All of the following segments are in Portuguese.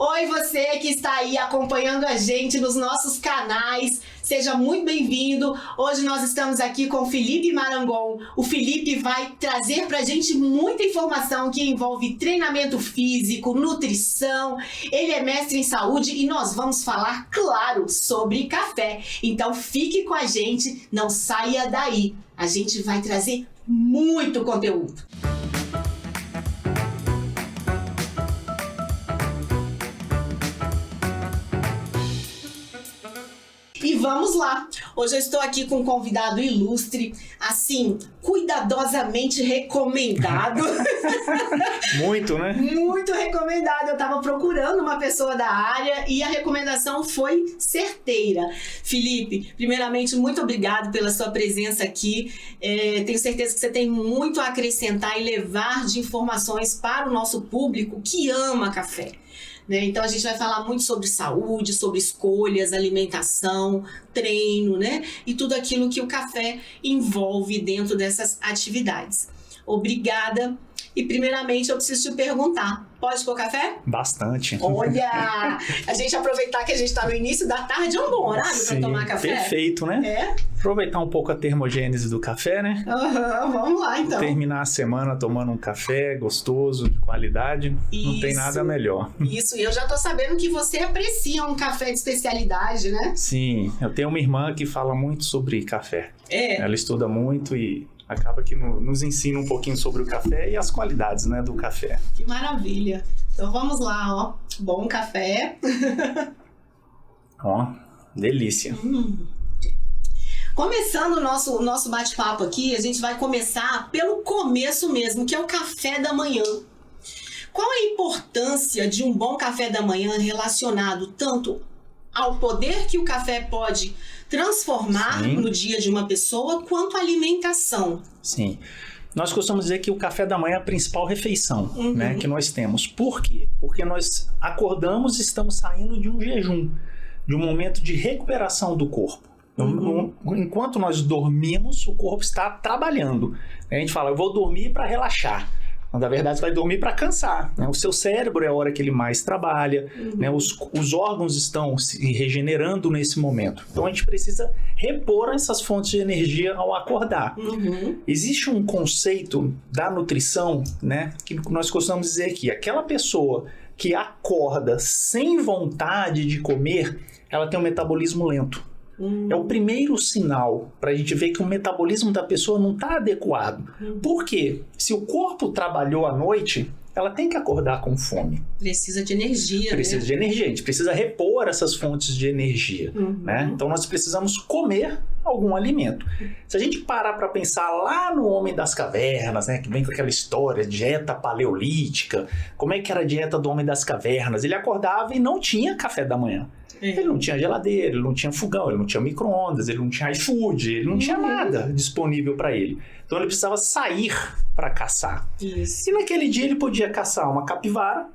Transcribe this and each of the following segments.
Oi, você que está aí acompanhando a gente nos nossos canais, seja muito bem-vindo. Hoje nós estamos aqui com o Felipe Marangon. O Felipe vai trazer pra gente muita informação que envolve treinamento físico, nutrição. Ele é mestre em saúde e nós vamos falar, claro, sobre café. Então fique com a gente, não saia daí. A gente vai trazer muito conteúdo. E vamos lá! Hoje eu estou aqui com um convidado ilustre, assim, cuidadosamente recomendado. Muito, né? Muito recomendado. Eu estava procurando uma pessoa da área e a recomendação foi certeira. Felipe, primeiramente, muito obrigado pela sua presença aqui. Tenho certeza que você tem muito a acrescentar e levar de informações para o nosso público que ama café. Então a gente vai falar muito sobre saúde, sobre escolhas, alimentação, treino, né? E tudo aquilo que o café envolve dentro dessas atividades. Obrigada. E primeiramente eu preciso te perguntar, pode pôr café? Bastante. Olha, a gente aproveitar que a gente está no início da tarde, é um bom horário para tomar café? Perfeito, né? É? Aproveitar um pouco a termogênese do café, né? Vamos lá então. Terminar a semana tomando um café gostoso, de qualidade, não tem nada melhor. Isso, e eu já tô sabendo que você aprecia um café de especialidade, né? Sim, eu tenho uma irmã que fala muito sobre café. Ela estuda muito e acaba que nos ensina um pouquinho sobre o café e as qualidades, né, do café. Que maravilha. Então vamos lá, ó. Bom café. Ó, delícia. Começando o nosso bate-papo aqui, a gente vai começar pelo começo mesmo, que é o café da manhã. Qual a importância de um bom café da manhã relacionado tanto ao poder que o café pode transformar no dia de uma pessoa, quanto à alimentação? Sim. Nós costumamos dizer que o café da manhã é a principal refeição, né, que nós temos. Por quê? Porque nós acordamos e estamos saindo de um jejum, de um momento de recuperação do corpo. Enquanto nós dormimos, o corpo está trabalhando. A gente fala, eu vou dormir para relaxar. Mas, na verdade, você vai dormir para cansar, né? O seu cérebro é a hora que ele mais trabalha, né? Os órgãos estão se regenerando nesse momento. Então, a gente precisa repor essas fontes de energia ao acordar. Existe um conceito da nutrição, né, que nós costumamos dizer que aquela pessoa que acorda sem vontade de comer, ela tem um metabolismo lento. É o primeiro sinal para a gente ver que o metabolismo da pessoa não está adequado. Por quê? Se o corpo trabalhou à noite, ela tem que acordar com fome. Precisa de energia, Precisa de energia. A gente precisa repor essas fontes de energia. Né? Então, nós precisamos comer algum alimento. Se a gente parar para pensar lá no homem das cavernas, né, que vem com aquela história, dieta paleolítica, como é que era a dieta do homem das cavernas? Ele acordava e não tinha café da manhã. Ele não tinha geladeira, ele não tinha fogão, ele não tinha micro-ondas, ele não tinha iFood, ele não tinha nada disponível para ele. Então ele precisava sair para caçar. E naquele dia ele podia caçar uma capivara,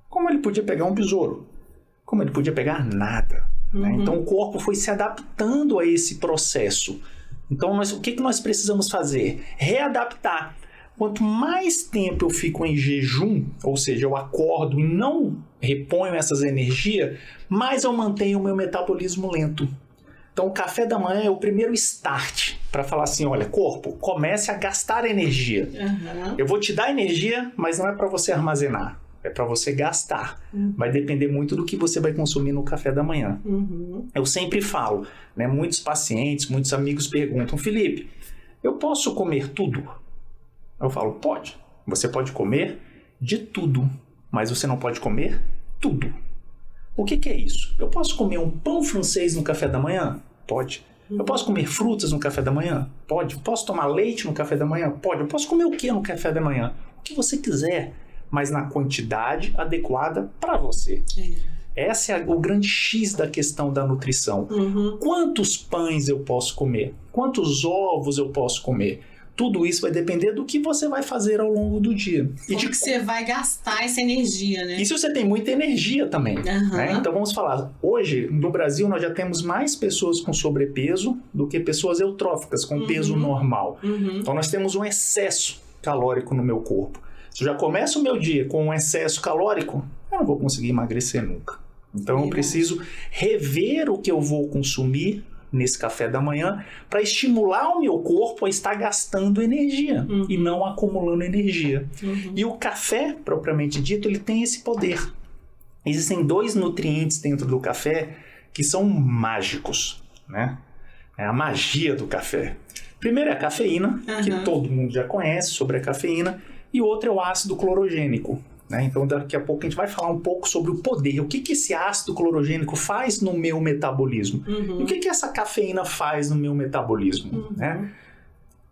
como ele podia pegar um besouro, como ele podia pegar nada. Né? Então o corpo foi se adaptando a esse processo. Então o que nós precisamos fazer? Readaptar. Quanto mais tempo eu fico em jejum, ou seja, eu acordo e não reponho essas energias, mais eu mantenho o meu metabolismo lento. Então o café da manhã é o primeiro start para falar assim, olha, corpo, comece a gastar energia. Eu vou te dar energia, mas não é para você armazenar, é para você gastar. Vai depender muito do que você vai consumir no café da manhã. Eu sempre falo, né, muitos pacientes, muitos amigos perguntam, Felipe, eu posso comer tudo? Eu falo, pode. Você pode comer de tudo, mas você não pode comer tudo. O que é isso? Eu posso comer um pão francês no café da manhã? Pode. Eu posso comer frutas no café da manhã? Pode. Posso tomar leite no café da manhã? Pode. Eu posso comer o que no café da manhã? O que você quiser, mas na quantidade adequada para você. Esse é o grande X da questão da nutrição. Quantos pães eu posso comer? Quantos ovos eu posso comer? Tudo isso vai depender do que você vai fazer ao longo do dia. E de que você vai gastar essa energia, né? E se você tem muita energia também. Né? Então vamos falar, hoje no Brasil nós já temos mais pessoas com sobrepeso do que pessoas eutróficas com peso normal. Então nós temos um excesso calórico no meu corpo. Se eu já começo o meu dia com um excesso calórico, eu não vou conseguir emagrecer nunca. Então eu preciso rever o que eu vou consumir nesse café da manhã para estimular o meu corpo a estar gastando energia e não acumulando energia. E o café, propriamente dito, ele tem esse poder. Existem 2 nutrientes dentro do café que são mágicos, né? É a magia do café. Primeiro é a cafeína, que todo mundo já conhece sobre a cafeína, e o outro é o ácido clorogênico. Né? Então, daqui a pouco a gente vai falar um pouco sobre o poder. O que esse ácido clorogênico faz no meu metabolismo? E o que essa cafeína faz no meu metabolismo? Né?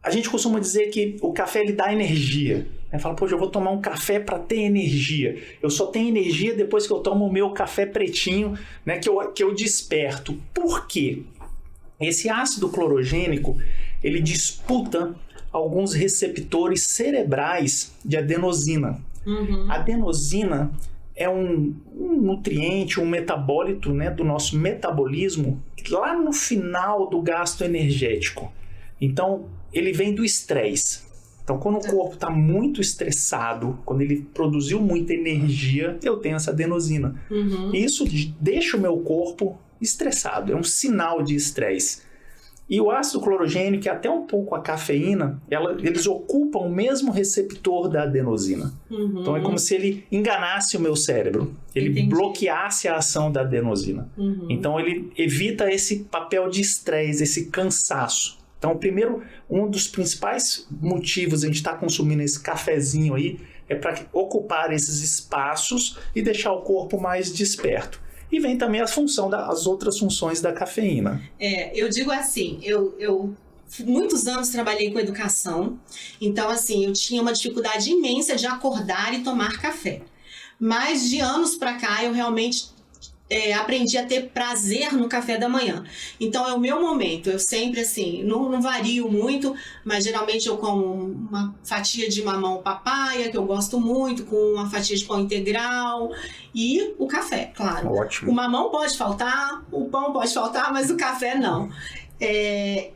A gente costuma dizer que o café ele dá energia. Né? Fala, poxa, eu vou tomar um café para ter energia. Eu só tenho energia depois que eu tomo o meu café pretinho, né? que eu desperto. Por quê? Esse ácido clorogênico, ele disputa alguns receptores cerebrais de adenosina. A adenosina é um nutriente, um metabólito, né, do nosso metabolismo lá no final do gasto energético. Então, ele vem do estresse. Então, quando o corpo está muito estressado, quando ele produziu muita energia, eu tenho essa adenosina. E isso deixa o meu corpo estressado, é um sinal de estresse. E o ácido clorogênico e até um pouco a cafeína, eles ocupam o mesmo receptor da adenosina. Então é como se ele enganasse o meu cérebro. Ele bloqueasse a ação da adenosina. Então ele evita esse papel de estresse, esse cansaço. Então primeiro, um dos principais motivos de a gente estar consumindo esse cafezinho aí é para ocupar esses espaços e deixar o corpo mais desperto. E vem também as outras funções da cafeína. Eu digo assim, eu muitos anos trabalhei com educação, então assim, eu tinha uma dificuldade imensa de acordar e tomar café. Mas de anos para cá, eu realmente aprendi a ter prazer no café da manhã. Então é o meu momento, eu sempre assim, não vario muito, mas geralmente eu como uma fatia de mamão papaya, que eu gosto muito, com uma fatia de pão integral e o café, claro. Ótimo. O mamão pode faltar, o pão pode faltar, mas o café não.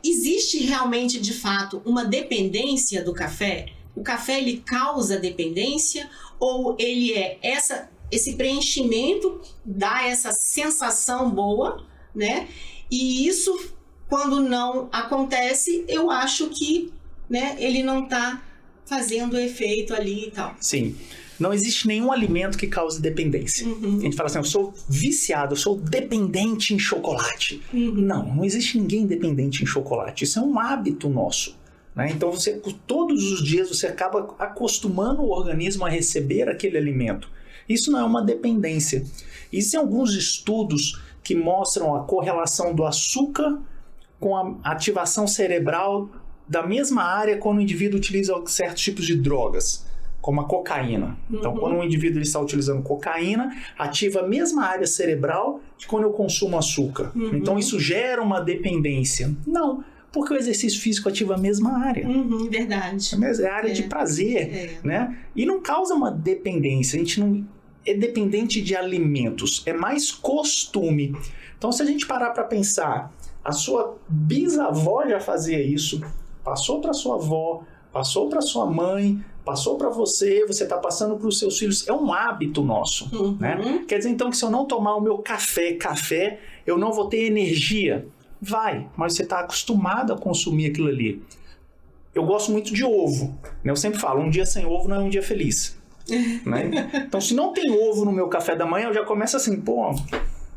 Existe realmente, de fato, uma dependência do café? O café, ele causa dependência ou ele é esse preenchimento dá essa sensação boa, né? E isso, quando não acontece, eu acho que, né, ele não está fazendo efeito ali e tal. Sim. Não existe nenhum alimento que cause dependência. A gente fala assim, eu sou viciado, eu sou dependente em chocolate. Não existe ninguém dependente em chocolate. Isso é um hábito nosso. Né? Então, todos os dias você acaba acostumando o organismo a receber aquele alimento. Isso não é uma dependência. Existem alguns estudos que mostram a correlação do açúcar com a ativação cerebral da mesma área quando o indivíduo utiliza certos tipos de drogas, como a cocaína. Então, quando um indivíduo está utilizando cocaína, ativa a mesma área cerebral de quando eu consumo açúcar. Então, isso gera uma dependência. Não, porque o exercício físico ativa a mesma área. Verdade. É a área de prazer, né? E não causa uma dependência. A gente não é dependente de alimentos, é mais costume. Então, se a gente parar para pensar, a sua bisavó já fazia isso, passou para sua avó, passou para sua mãe, passou para você está passando para os seus filhos. É um hábito nosso, né? Quer dizer, então, que se eu não tomar o meu café, eu não vou ter energia. Vai, mas você está acostumado a consumir aquilo ali. Eu gosto muito de ovo, né? Eu sempre falo, um dia sem ovo não é um dia feliz. Né? Então, se não tem ovo no meu café da manhã, eu já começo assim, pô,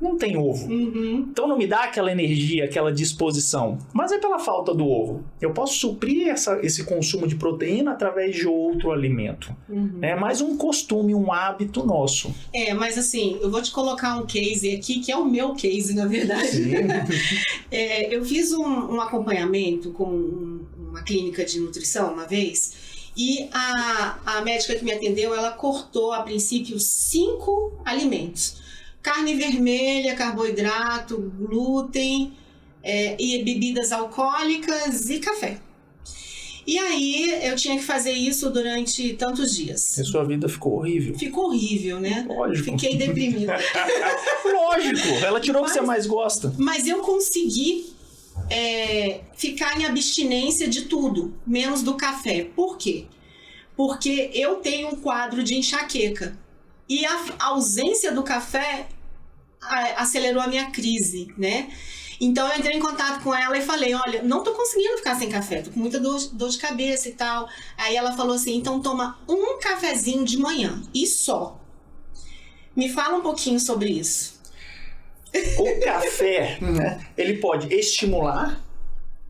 não tem ovo. Então não me dá aquela energia, aquela disposição. Mas é pela falta do ovo. Eu posso suprir esse consumo de proteína através de outro alimento. É mais um costume, um hábito nosso. Mas assim, eu vou te colocar um case aqui, que é o meu case, na verdade. Eu fiz um acompanhamento com uma clínica de nutrição uma vez. E a médica que me atendeu, ela cortou, a princípio, 5 alimentos. Carne vermelha, carboidrato, glúten, e bebidas alcoólicas e café. E aí, eu tinha que fazer isso durante tantos dias. E sua vida ficou horrível. Ficou horrível, né? Lógico. Fiquei deprimida. Lógico, ela tirou o que você mais gosta. Mas eu consegui ficar em abstinência de tudo, menos do café. Por quê? Porque eu tenho um quadro de enxaqueca. E a ausência do café acelerou a minha crise, né? Então eu entrei em contato com ela e falei, olha, não tô conseguindo ficar sem café, tô com muita dor de cabeça e tal. Aí ela falou assim, então toma um cafezinho de manhã e só. Me fala um pouquinho sobre isso. O café, né, ele pode estimular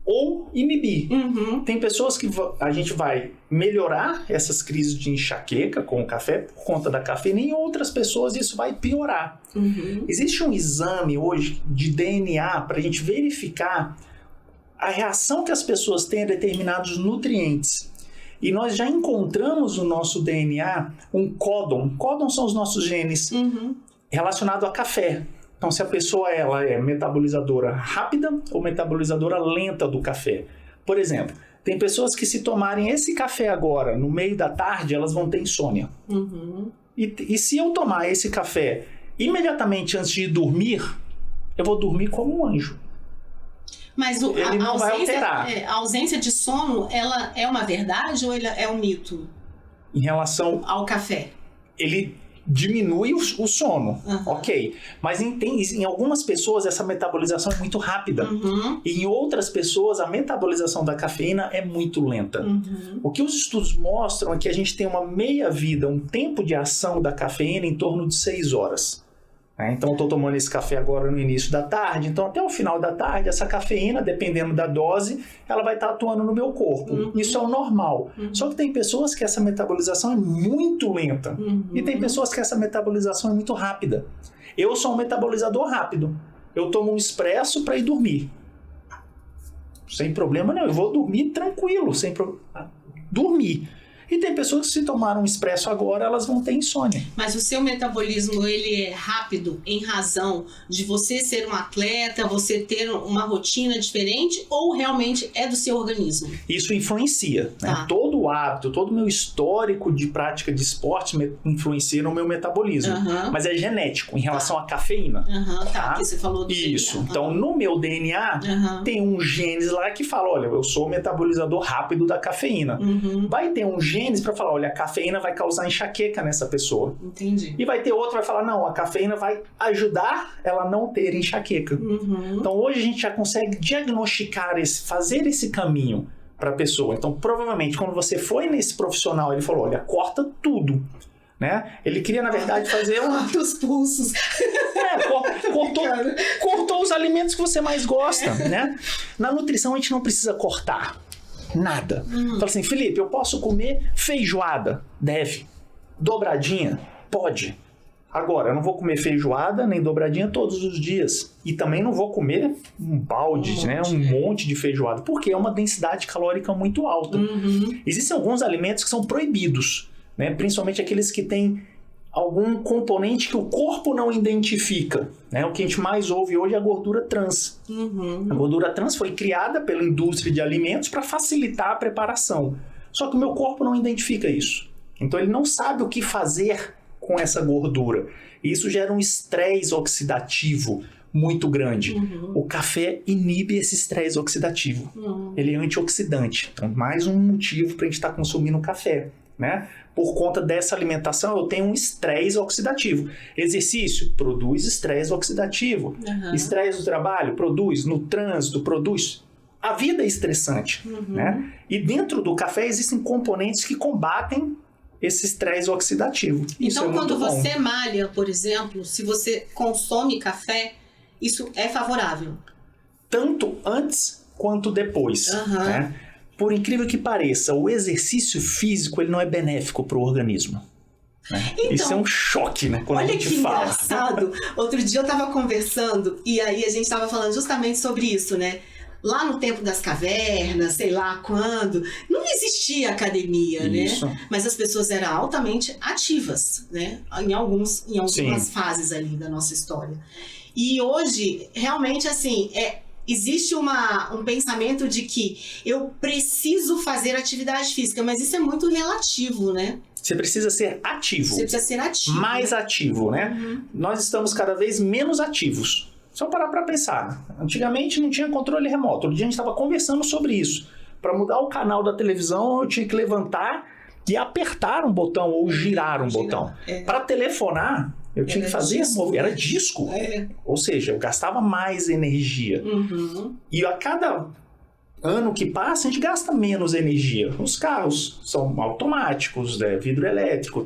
ou inibir. Tem pessoas que a gente vai melhorar essas crises de enxaqueca com o café por conta da cafeína, e em outras pessoas isso vai piorar. Existe um exame hoje de DNA para a gente verificar a reação que as pessoas têm a determinados nutrientes. E nós já encontramos no nosso DNA um códon. Códon são os nossos genes relacionados a café. Então, se a pessoa ela é metabolizadora rápida ou metabolizadora lenta do café. Por exemplo, tem pessoas que se tomarem esse café agora, no meio da tarde, elas vão ter insônia. E se eu tomar esse café imediatamente antes de dormir, eu vou dormir como um anjo. Mas a ausência de sono, ela é uma verdade ou ela é um mito? Em relação ao café? Ele diminui o sono, ok. Mas em algumas pessoas essa metabolização é muito rápida. E em outras pessoas a metabolização da cafeína é muito lenta. O que os estudos mostram é que a gente tem uma meia-vida, um tempo de ação da cafeína em torno de 6 horas. Então eu estou tomando esse café agora no início da tarde, então até o final da tarde essa cafeína, dependendo da dose, ela vai estar atuando no meu corpo. Isso é o normal. Só que tem pessoas que essa metabolização é muito lenta e tem pessoas que essa metabolização é muito rápida. Eu sou um metabolizador rápido. Eu tomo um expresso para ir dormir. Sem problema nenhum. Eu vou dormir tranquilo, dormir. E tem pessoas que se tomaram um expresso agora, elas vão ter insônia. Mas o seu metabolismo, ele é rápido em razão de você ser um atleta, você ter uma rotina diferente, ou realmente é do seu organismo? Isso influencia, né? Todo o hábito, todo o meu histórico de prática de esporte influencia no meu metabolismo. Mas é genético, em relação à cafeína. Que você falou do Isso. DNA. Então, no meu DNA, tem um genes lá que fala, olha, eu sou o metabolizador rápido da cafeína. Vai ter um genes para falar, olha, a cafeína vai causar enxaqueca nessa pessoa. Entendi. E vai ter outro que vai falar, não, a cafeína vai ajudar ela a não ter enxaqueca. Então hoje a gente já consegue diagnosticar, fazer esse caminho para a pessoa. Então provavelmente quando você foi nesse profissional, ele falou, olha, corta tudo. Né? Ele queria, na verdade, fazer os pulsos. Cortou os alimentos que você mais gosta, né? Na nutrição a gente não precisa cortar nada. Fala assim, Felipe, eu posso comer feijoada? Deve. Dobradinha? Pode. Agora, eu não vou comer feijoada nem dobradinha todos os dias. E também não vou comer um balde, um monte de feijoada, porque é uma densidade calórica muito alta. Existem alguns alimentos que são proibidos, né? Principalmente aqueles que têm algum componente que o corpo não identifica. Né? O que a gente mais ouve hoje é a gordura trans. A gordura trans foi criada pela indústria de alimentos para facilitar a preparação. Só que o meu corpo não identifica isso. Então ele não sabe o que fazer com essa gordura. E isso gera um estresse oxidativo muito grande. O café inibe esse estresse oxidativo. Ele é antioxidante. Então, mais um motivo para a gente estar consumindo café. Né? Por conta dessa alimentação, eu tenho um estresse oxidativo. Exercício produz estresse oxidativo. Estresse do trabalho produz, no trânsito produz. A vida é estressante. Né? E dentro do café existem componentes que combatem esse estresse oxidativo. Então, quando você malha, por exemplo, se você consome café, isso é favorável? Tanto antes quanto depois. Né? Por incrível que pareça, o exercício físico ele não é benéfico para o organismo. Né? Então, isso é um choque, né? Quando a gente fala. Olha que engraçado. Outro dia eu estava conversando e aí a gente estava falando justamente sobre isso, né? Lá no tempo das cavernas, sei lá quando, não existia academia, isso. né? Mas as pessoas eram altamente ativas, né? Em algumas fases ali da nossa história. E hoje, realmente, assim, existe um pensamento de que eu preciso fazer atividade física, mas isso é muito relativo, né? Você precisa ser ativo. Você precisa ser ativo. Mais ativo, né? Nós estamos cada vez menos ativos. Só parar para pensar. Antigamente não tinha controle remoto. Outro dia a gente estava conversando sobre isso. Para mudar o canal da televisão, eu tinha que levantar que apertar um botão ou girar um botão. Para telefonar, eu tinha que fazer era disco. Ou seja, eu gastava mais energia. E a cada ano que passa, a gente gasta menos energia. Os carros são automáticos, vidro elétrico,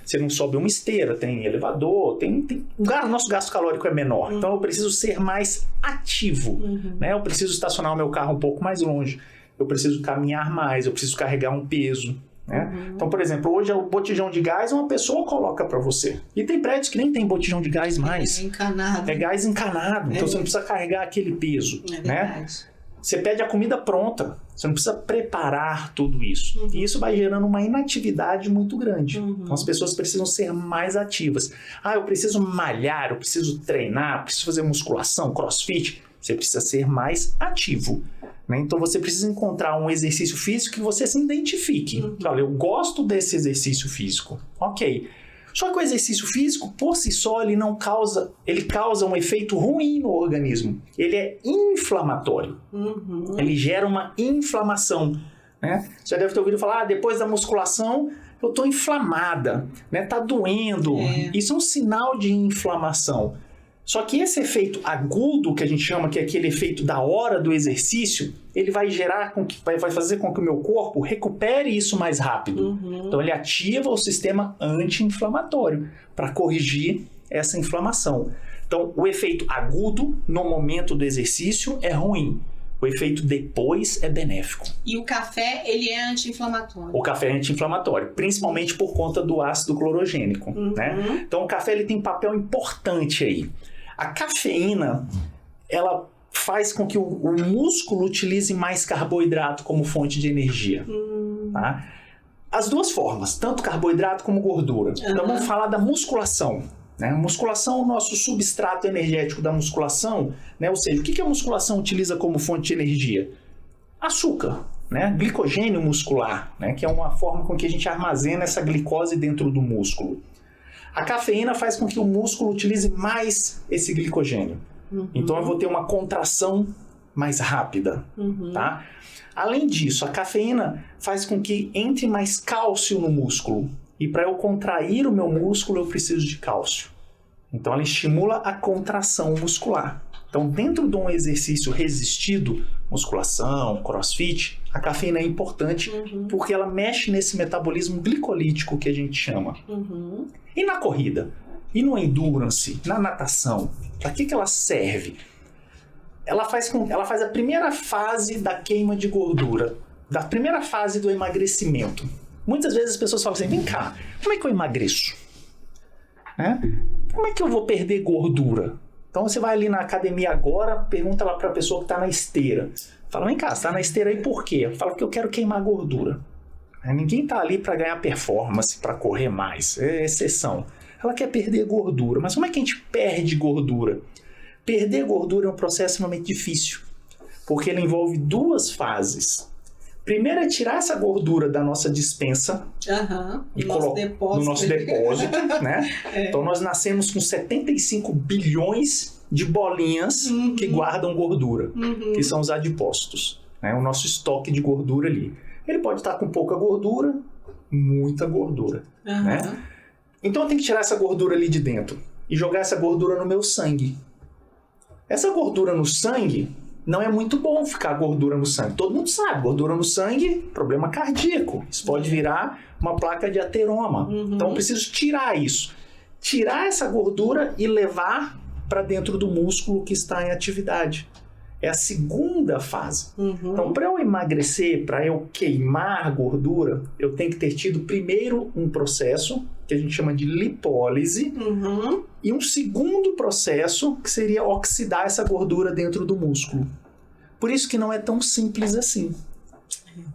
você não sobe uma esteira, tem elevador, o nosso gasto calórico é menor. Então eu preciso ser mais ativo. Né? Eu preciso estacionar o meu carro um pouco mais longe. Eu preciso caminhar mais, eu preciso carregar um peso. Né? Então, por exemplo, hoje o botijão de gás uma pessoa coloca para você. E tem prédios que nem tem botijão de gás mais. É gás encanado. Então você não precisa carregar aquele peso. Né? Você pede a comida pronta, você não precisa preparar tudo isso. E isso vai gerando uma inatividade muito grande. Então as pessoas precisam ser mais ativas. Eu preciso malhar, eu preciso treinar, eu preciso fazer musculação, crossfit. Você precisa ser mais ativo. Né? Então você precisa encontrar um exercício físico que você se identifique. Olha, eu gosto desse exercício físico. Ok. Só que o exercício físico, por si só, ele causa um efeito ruim no organismo. Ele é inflamatório. Ele gera uma inflamação. Né? Você já deve ter ouvido falar, depois da musculação, eu estou inflamada, né? Tá doendo. Isso é um sinal de inflamação. Só que esse efeito agudo, que a gente chama que é aquele efeito da hora do exercício, ele vai vai fazer com que o meu corpo recupere isso mais rápido. Então ele ativa o sistema anti-inflamatório para corrigir essa inflamação. Então o efeito agudo no momento do exercício é ruim. O efeito depois é benéfico. E o café, ele é anti-inflamatório? O café é anti-inflamatório, principalmente por conta do ácido clorogênico. Né? Então o café ele tem um papel importante aí. A cafeína, ela faz com que o músculo utilize mais carboidrato como fonte de energia. Tá? As duas formas, tanto carboidrato como gordura. Então vamos falar da musculação. Né? Musculação, o nosso substrato energético da musculação, né? Ou seja, o que a musculação utiliza como fonte de energia? Açúcar, né? Glicogênio muscular, né? Que é uma forma com que a gente armazena essa glicose dentro do músculo. A cafeína faz com que o músculo utilize mais esse glicogênio. Então eu vou ter uma contração mais rápida. Tá? Além disso, a cafeína faz com que entre mais cálcio no músculo. E para eu contrair o meu músculo, eu preciso de cálcio. Então ela estimula a contração muscular. Então dentro de um exercício resistido, musculação, crossfit, a cafeína é importante porque ela mexe nesse metabolismo glicolítico que a gente chama. E na corrida? E no endurance? Na natação? Para que ela serve? Ela faz a primeira fase da queima de gordura, da primeira fase do emagrecimento. Muitas vezes as pessoas falam assim, vem cá, como é que eu emagreço? Né? Como é que eu vou perder gordura? Então você vai ali na academia agora, pergunta lá para a pessoa que está na esteira. Fala, vem cá, você está na esteira aí por quê? Fala que eu quero queimar gordura. Ninguém está ali para ganhar performance, para correr mais, é exceção. Ela quer perder gordura, mas como é que a gente perde gordura? Perder gordura é um processo extremamente difícil, porque ele envolve duas fases. Primeiro é tirar essa gordura da nossa dispensa e colocar no nosso depósito. Né? Então nós nascemos com 75 bilhões de bolinhas que guardam gordura, que são os adipócitos, né? O nosso estoque de gordura ali. Ele pode estar com pouca gordura, muita gordura. Né? Então eu tenho que tirar essa gordura ali de dentro e jogar essa gordura no meu sangue. Essa gordura no sangue... Não é muito bom ficar gordura no sangue. Todo mundo sabe, gordura no sangue, problema cardíaco. Isso pode virar uma placa de ateroma. Então eu preciso tirar isso. Tirar essa gordura e levar para dentro do músculo que está em atividade. É a segunda fase. Então para eu emagrecer, para eu queimar gordura, eu tenho que ter tido primeiro um processo que a gente chama de lipólise e um segundo processo que seria oxidar essa gordura dentro do músculo. Por isso que não é tão simples assim.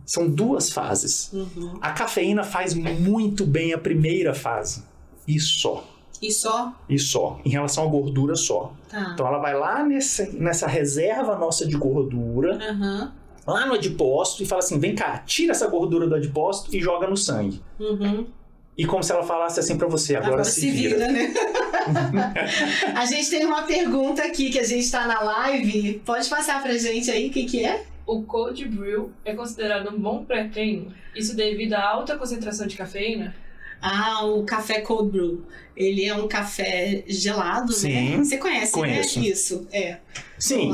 São duas fases. A cafeína faz muito bem a primeira fase. E só. E só? E só. Em relação à gordura só. Então ela vai lá nessa reserva nossa de gordura, lá no adipócito e fala assim, vem cá, tira essa gordura do adipócito e joga no sangue. E como se ela falasse assim pra você, agora se vira. Né? A gente tem uma pergunta aqui que a gente tá na live. Pode passar pra gente aí o que é? o Cold Brew é considerado um bom pré-treino? Isso devido à alta concentração de cafeína? O café Cold Brew. Ele é um café gelado, Sim, né? Você conhece, conheço. né? Isso, Sim.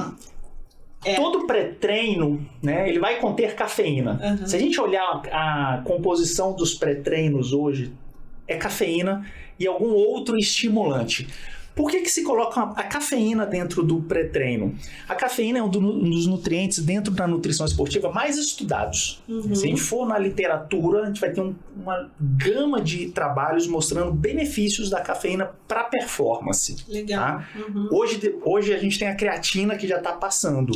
Todo pré-treino, né, ele vai conter cafeína. Uhum. Se a gente olhar a composição dos pré-treinos hoje, é cafeína e algum outro estimulante. Por que se coloca a cafeína dentro do pré-treino? A cafeína é um dos nutrientes dentro da nutrição esportiva mais estudados. Uhum. Se a gente for na literatura, a gente vai ter uma gama de trabalhos mostrando benefícios da cafeína para performance. Legal. Tá? Uhum. Hoje a gente tem a creatina que já está passando,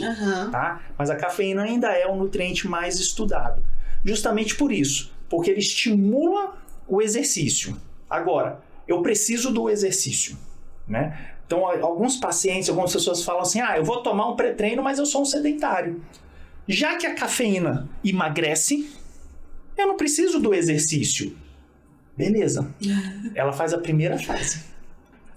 tá? Mas a cafeína ainda é o nutriente mais estudado. Justamente por isso, porque ele estimula o exercício. Agora, eu preciso do exercício. Né? Então, alguns pacientes, algumas pessoas falam assim, eu vou tomar um pré-treino, mas eu sou um sedentário. Já que a cafeína emagrece, eu não preciso do exercício. Beleza. Ela faz a primeira fase.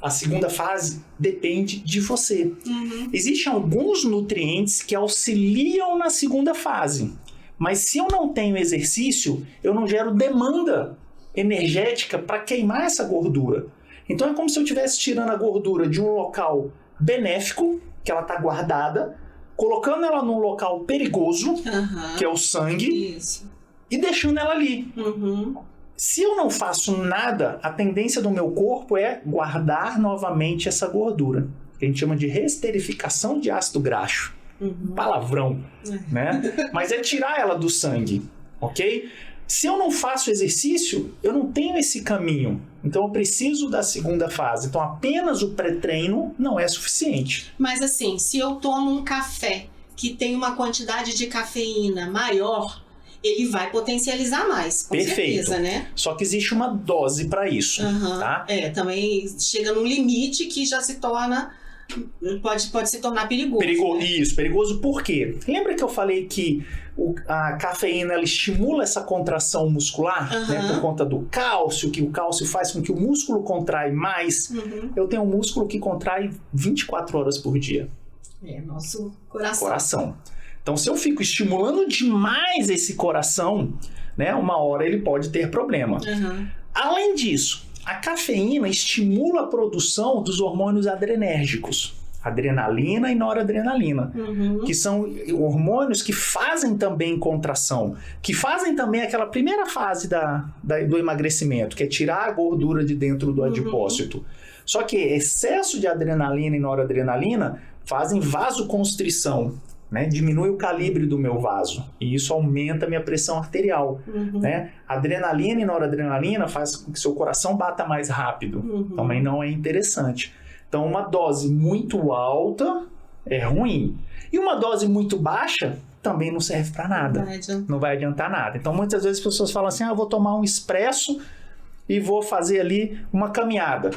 A segunda fase depende de você. Uhum. Existem alguns nutrientes que auxiliam na segunda fase. Mas se eu não tenho exercício, eu não gero demanda energética para queimar essa gordura. Então é como se eu estivesse tirando a gordura de um local benéfico, que ela está guardada, colocando ela num local perigoso, que é o sangue, e deixando ela ali. Uhum. Se eu não faço nada, a tendência do meu corpo é guardar novamente essa gordura, que a gente chama de resterificação de ácido graxo. Palavrão, né? Mas é tirar ela do sangue, ok? Se eu não faço exercício, eu não tenho esse caminho. Então eu preciso da segunda fase. Então apenas o pré-treino não é suficiente. Mas assim, se eu tomo um café que tem uma quantidade de cafeína maior, ele vai potencializar mais, com Perfeito. certeza, né? Só que existe uma dose para isso, tá? Também chega num limite que já se torna... Pode se tornar perigoso. Isso, perigoso por quê? Lembra que eu falei que a cafeína ela estimula essa contração muscular, né, por conta do cálcio, que o cálcio faz com que o músculo contrai mais? Eu tenho um músculo que contrai 24 horas por dia. Nosso coração. Então, se eu fico estimulando demais esse coração, né, uma hora ele pode ter problema. Além disso, a cafeína estimula a produção dos hormônios adrenérgicos, adrenalina e noradrenalina, que são hormônios que fazem também contração, que fazem também aquela primeira fase do emagrecimento, que é tirar a gordura de dentro do adipócito. Só que excesso de adrenalina e noradrenalina fazem vasoconstrição, né? Diminui o calibre do meu vaso e isso aumenta a minha pressão arterial, né? Adrenalina e noradrenalina faz com que seu coração bata mais rápido, também não é interessante. Então uma dose muito alta é ruim e uma dose muito baixa também não serve para nada, não vai adiantar nada. Então muitas vezes as pessoas falam assim, eu vou tomar um expresso e vou fazer ali uma caminhada,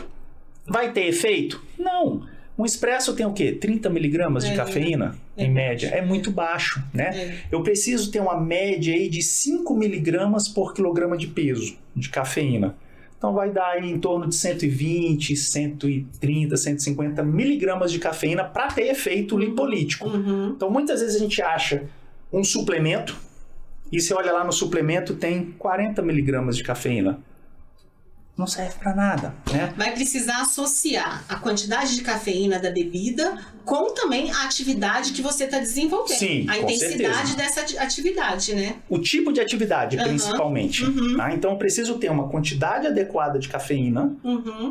vai ter efeito? Não. Um expresso tem o quê? 30 miligramas de cafeína, em média. É muito baixo, né? Eu preciso ter uma média aí de 5 miligramas por quilograma de peso de cafeína. Então vai dar aí em torno de 120, 130, 150 miligramas de cafeína para ter efeito lipolítico. Então muitas vezes a gente acha um suplemento e você olha lá no suplemento tem 40 miligramas de cafeína. Não serve para nada, né? Vai precisar associar a quantidade de cafeína da bebida com também a atividade que você está desenvolvendo. Sim, a intensidade dessa atividade, né? O tipo de atividade, principalmente. Tá? Então, eu preciso ter uma quantidade adequada de cafeína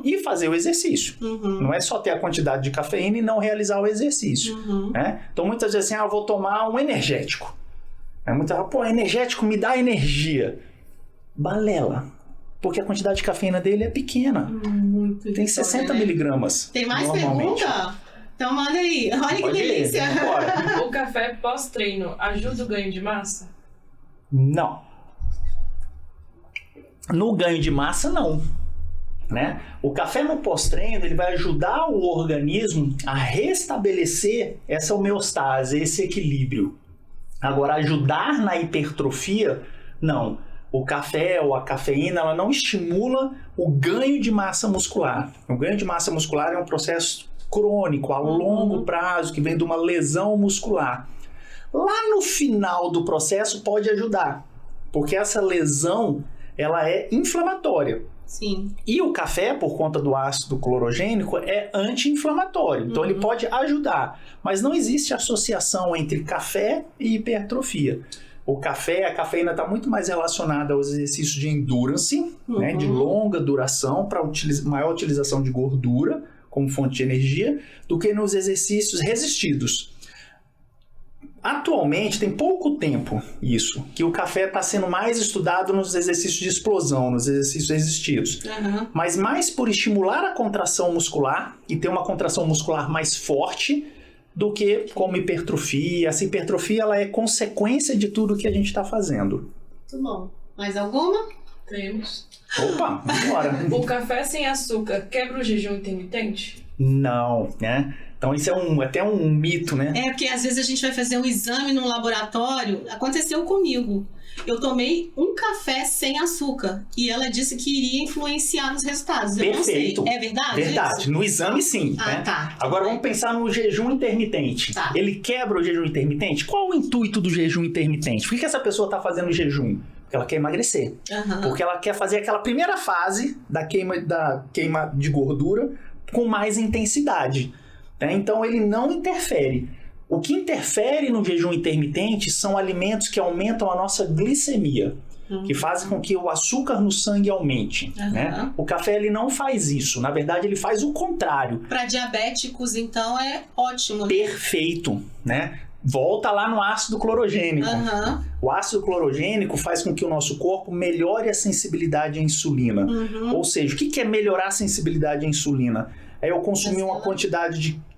e fazer o exercício. Não é só ter a quantidade de cafeína e não realizar o exercício. Né? Então, muitas vezes assim, eu vou tomar um energético. Energético me dá energia. Balela. Porque a quantidade de cafeína dele é pequena. Muito tem 60 miligramas. Tem mais pergunta? Então manda aí. Olha que delícia. O café pós-treino ajuda o ganho de massa? Não. No ganho de massa, não. Né? O café no pós-treino ele vai ajudar o organismo a restabelecer essa homeostase, esse equilíbrio. Agora, ajudar na hipertrofia, não. O café ou a cafeína ela não estimula o ganho de massa muscular. O ganho de massa muscular é um processo crônico, a longo prazo, que vem de uma lesão muscular. Lá no final do processo pode ajudar, porque essa lesão, ela é inflamatória. Sim. E o café, por conta do ácido clorogênico, é anti-inflamatório. Então, ele pode ajudar. Mas não existe associação entre café e hipertrofia. O café, a cafeína está muito mais relacionada aos exercícios de endurance, né, de longa duração, para maior utilização de gordura como fonte de energia, do que nos exercícios resistidos. Atualmente, tem pouco tempo isso, que o café está sendo mais estudado nos exercícios de explosão, nos exercícios resistidos. Mas mais por estimular a contração muscular e ter uma contração muscular mais forte do que como hipertrofia. Essa hipertrofia, ela é consequência de tudo que a gente está fazendo. Muito bom. Mais alguma? Temos. Opa, vamos embora. O café sem açúcar quebra o jejum intermitente? Não, né? Então isso é até um mito, né? É, porque às vezes a gente vai fazer um exame num laboratório. Aconteceu comigo. Eu tomei um café sem açúcar e ela disse que iria influenciar nos resultados. Eu Perfeito. Não sei. É verdade? Verdade. Isso? No exame, sim. Ah, né? tá. Agora vamos pensar no jejum intermitente. Tá. Ele quebra o jejum intermitente? Qual o intuito do jejum intermitente? Por que essa pessoa está fazendo jejum? Porque ela quer emagrecer. Porque ela quer fazer aquela primeira fase da queima de gordura com mais intensidade. Né? Então ele não interfere. O que interfere no jejum intermitente são alimentos que aumentam a nossa glicemia, que fazem com que o açúcar no sangue aumente. Né? O café ele não faz isso. Na verdade, ele faz o contrário. Para diabéticos, então, é ótimo. Né? Perfeito. Né? Volta lá no ácido clorogênico. O ácido clorogênico faz com que o nosso corpo melhore a sensibilidade à insulina. Ou seja, o que é melhorar a sensibilidade à insulina? É eu consumir uma quantidade de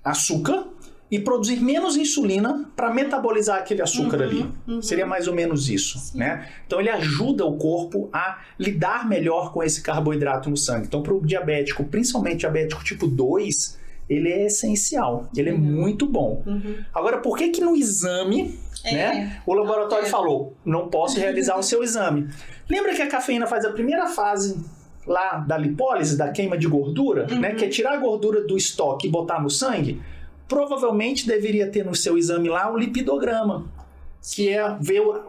açúcar e produzir menos insulina para metabolizar aquele açúcar ali. Seria mais ou menos isso, né? Então ele ajuda o corpo a lidar melhor com esse carboidrato no sangue. Então para o diabético, principalmente diabético tipo 2, ele é essencial, ele é muito bom. Agora, por que no exame, né, o laboratório falou, não posso realizar o seu exame? Lembra que a cafeína faz a primeira fase lá da lipólise, da queima de gordura, né, que é tirar a gordura do estoque e botar no sangue? Provavelmente deveria ter no seu exame lá um lipidograma, que é ver a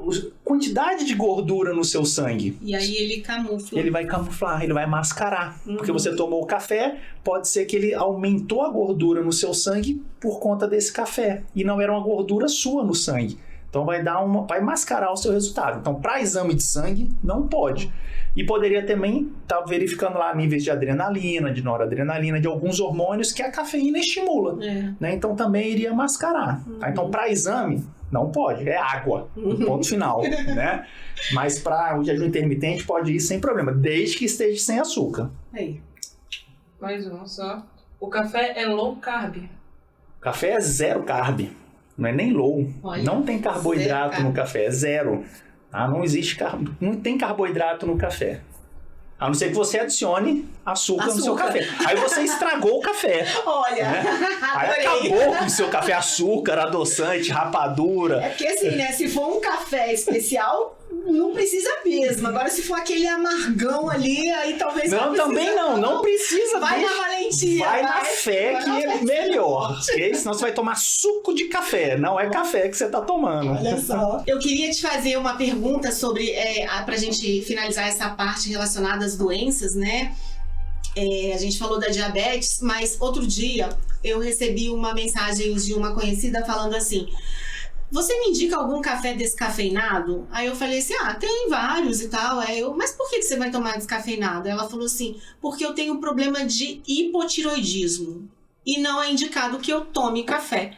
quantidade de gordura no seu sangue. E aí ele camufla. Ele vai camuflar, ele vai mascarar. Porque você tomou o café, pode ser que ele aumentou a gordura no seu sangue por conta desse café. E não era uma gordura sua no sangue. Então vai mascarar o seu resultado. Então, para exame de sangue, não pode. E poderia também estar verificando lá níveis de adrenalina, de noradrenalina, de alguns hormônios que a cafeína estimula. Né? Então, também iria mascarar. Tá? Então, para exame, não pode. É água. Ponto final. Né? Mas para o jejum intermitente, pode ir sem problema, desde que esteja sem açúcar. Aí. Mais uma só. O café é low carb? O café é zero carb. Não é nem low. Olha, não tem carboidrato no café. É zero. Não existe não tem carboidrato no café. A não ser que você adicione açúcar no seu café. Aí você estragou o café. Olha, né? Aí acabou com o seu café, açúcar, adoçante, rapadura. É porque assim, né? Se for um café especial, não precisa mesmo. Agora, se for aquele amargão ali, aí talvez não também não precisa. Vai na valentia. Vai na fé que é melhor. Okay? Senão você vai tomar suco de café. Não é café que você tá tomando. Olha só. Eu queria te fazer uma pergunta sobre, pra gente finalizar essa parte relacionada às doenças, né? A gente falou da diabetes, mas outro dia eu recebi uma mensagem de uma conhecida falando assim: você me indica algum café descafeinado? Aí eu falei assim, tem vários e tal. Mas por que você vai tomar descafeinado? Ela falou assim, porque eu tenho um problema de hipotiroidismo e não é indicado que eu tome café.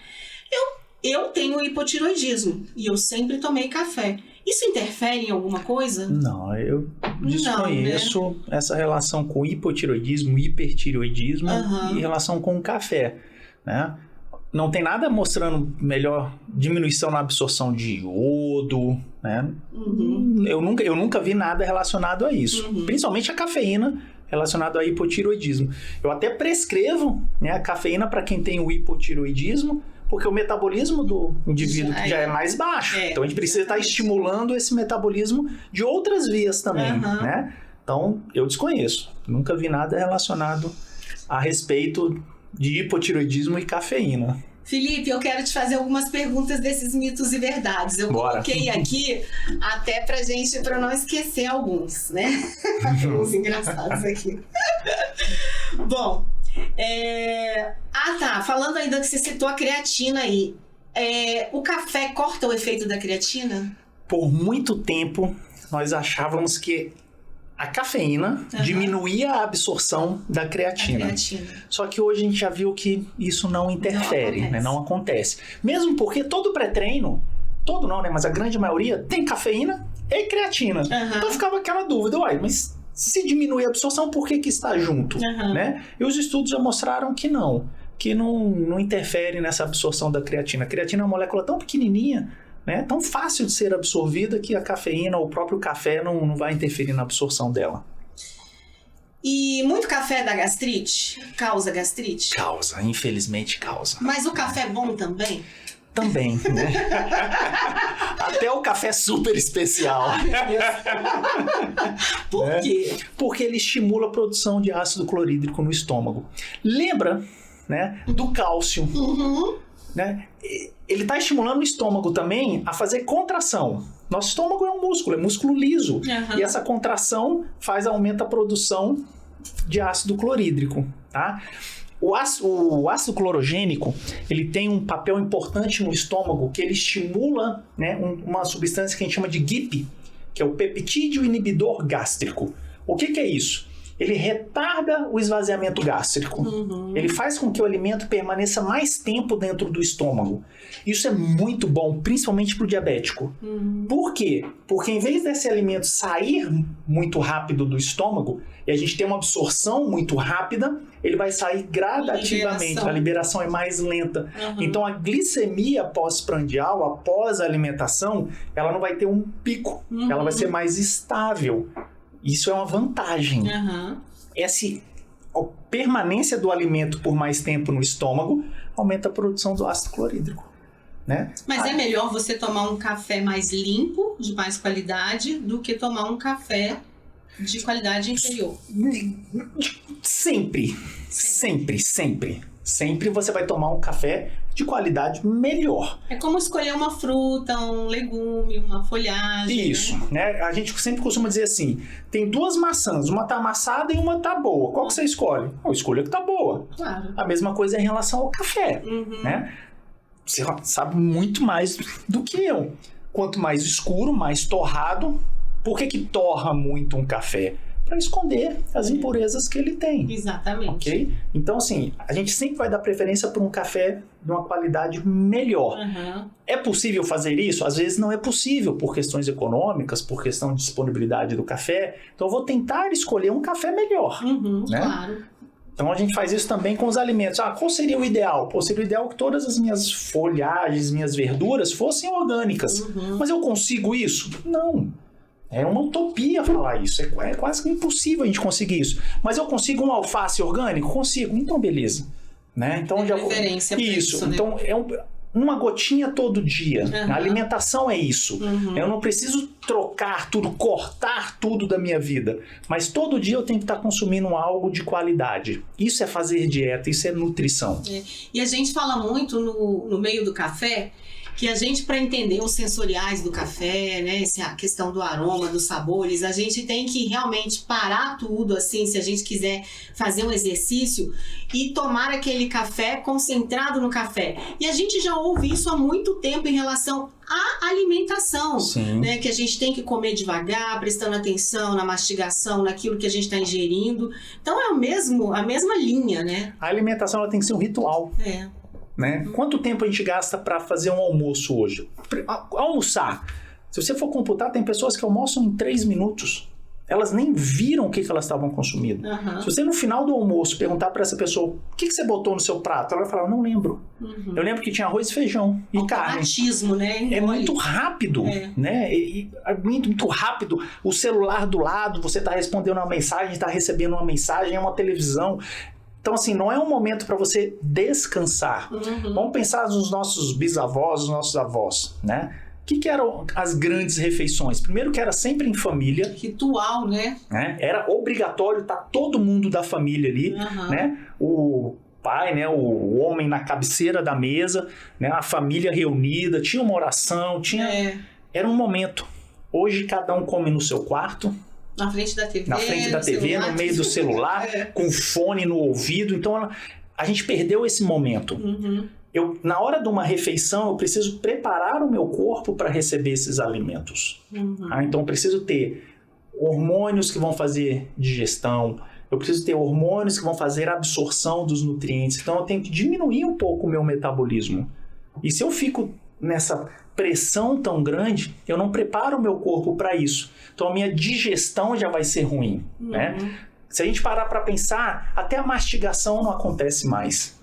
Eu tenho hipotiroidismo e eu sempre tomei café. Isso interfere em alguma coisa? Não, eu desconheço essa relação com hipotiroidismo, hipertiroidismo e relação com o café, né? Não tem nada mostrando melhor diminuição na absorção de iodo, né? Eu nunca vi nada relacionado a isso. Principalmente a cafeína relacionada ao hipotiroidismo. Eu até prescrevo, né, a cafeína para quem tem o hipotiroidismo, porque o metabolismo do indivíduo já é mais baixo. Então a gente precisa estar estimulando esse metabolismo de outras vias também, né? Então eu desconheço. Nunca vi nada relacionado a respeito de hipotiroidismo e cafeína. Felipe, eu quero te fazer algumas perguntas desses mitos e verdades. Eu coloquei aqui até pra não esquecer alguns, né? Uns engraçados aqui. Bom, falando ainda que você citou a creatina aí, o café corta o efeito da creatina? Por muito tempo, nós achávamos que a cafeína diminuía a absorção da creatina. Só que hoje a gente já viu que isso não interfere, não acontece. Mesmo porque todo pré-treino, todo não, né? Mas a grande maioria tem cafeína e creatina. Então ficava aquela dúvida, mas se diminui a absorção, por que está junto? Né? E os estudos já mostraram que não interfere nessa absorção da creatina. A creatina é uma molécula tão pequenininha, né, tão fácil de ser absorvida, que a cafeína ou o próprio café não vai interferir na absorção dela. E muito café dá gastrite? Causa gastrite? Causa, infelizmente causa. Mas o café é bom também? Também, né? Até o café super especial. Por quê? Porque ele estimula a produção de ácido clorídrico no estômago. Lembra, né, do cálcio, né? Ele está estimulando o estômago também a fazer contração. Nosso estômago é músculo liso. E essa contração aumenta a produção de ácido clorídrico, tá? O ácido clorogênico, ele tem um papel importante no estômago, que ele estimula, né, uma substância que a gente chama de GIP, que é o peptídeo inibidor gástrico. O que é isso? Ele retarda o esvaziamento gástrico. Ele faz com que o alimento permaneça mais tempo dentro do estômago. Isso é muito bom, principalmente para o diabético. Por quê? Porque em vez desse alimento sair muito rápido do estômago, e a gente tem uma absorção muito rápida, ele vai sair gradativamente. A liberação é mais lenta. Então a glicemia pós-prandial, após a alimentação, ela não vai ter um pico. Ela vai ser mais estável. Isso é uma vantagem. A permanência do alimento por mais tempo no estômago aumenta a produção do ácido clorídrico, né? Mas é melhor você tomar um café mais limpo, de mais qualidade, do que tomar um café de qualidade inferior? Sempre você vai tomar um café de qualidade melhor. É como escolher uma fruta, um legume, uma folhagem. Isso, né? A gente sempre costuma dizer assim, tem duas maçãs, uma tá amassada e uma tá boa. Qual que você escolhe? Eu escolho a que tá boa. Claro. A mesma coisa em relação ao café, né? Você sabe muito mais do que eu. Quanto mais escuro, mais torrado. Por que torra muito um café? Para esconder as impurezas que ele tem. Exatamente. Ok? Então, assim, a gente sempre vai dar preferência por um café de uma qualidade melhor. É possível fazer isso? Às vezes não é possível, por questões econômicas, por questão de disponibilidade do café. Então, eu vou tentar escolher um café melhor. Né? Claro. Então, a gente faz isso também com os alimentos. Qual seria o ideal? Seria o ideal que todas as minhas folhagens, minhas verduras fossem orgânicas. Mas eu consigo isso? Não. É uma utopia falar isso, é quase que impossível a gente conseguir isso. Mas eu consigo um alface orgânico? Consigo, então beleza. Né? Então, já preferência isso, né? Então uma gotinha todo dia. A alimentação é isso. Eu não preciso trocar tudo, cortar tudo da minha vida. Mas todo dia eu tenho que estar consumindo algo de qualidade. Isso é fazer dieta, isso é nutrição. E a gente fala muito no meio do café, que a gente, para entender os sensoriais do café, né, a questão do aroma, dos sabores, a gente tem que realmente parar tudo, assim, se a gente quiser fazer um exercício e tomar aquele café concentrado no café. E a gente já ouve isso há muito tempo em relação à alimentação, né, que a gente tem que comer devagar, prestando atenção na mastigação, naquilo que a gente está ingerindo. Então é a mesma linha, né? A alimentação ela tem que ser um ritual. Né? Quanto tempo a gente gasta para fazer um almoço hoje? Almoçar. Se você for computar, tem pessoas que almoçam em 3 minutos. Elas nem viram o que elas estavam consumindo. Se você no final do almoço perguntar para essa pessoa o que você botou no seu prato, ela vai falar, não lembro. Eu lembro que tinha arroz, feijão e carne. Automatismo, né? É muito rápido, né? É muito rápido. O celular do lado, você está respondendo uma mensagem, está recebendo uma mensagem, é uma televisão. Então, assim, não é um momento para você descansar. Vamos pensar nos nossos bisavós, nos nossos avós, né? O que eram as grandes refeições? Primeiro que era sempre em família. Ritual, né? Era obrigatório estar todo mundo da família ali, né? O pai, né, o homem na cabeceira da mesa, né, a família reunida, tinha uma oração, era um momento. Hoje cada um come no seu quarto. Na frente da TV. Na frente da TV, celular, no meio do celular, com fone no ouvido. Então a gente perdeu esse momento. Uhum. Na hora de uma refeição, eu preciso preparar o meu corpo para receber esses alimentos. Uhum. Então eu preciso ter hormônios que vão fazer digestão, eu preciso ter hormônios que vão fazer absorção dos nutrientes. Então eu tenho que diminuir um pouco o meu metabolismo. E se eu fico nessa pressão tão grande, eu não preparo o meu corpo para isso. Então a minha digestão já vai ser ruim, né? Se a gente parar para pensar, até a mastigação não acontece mais.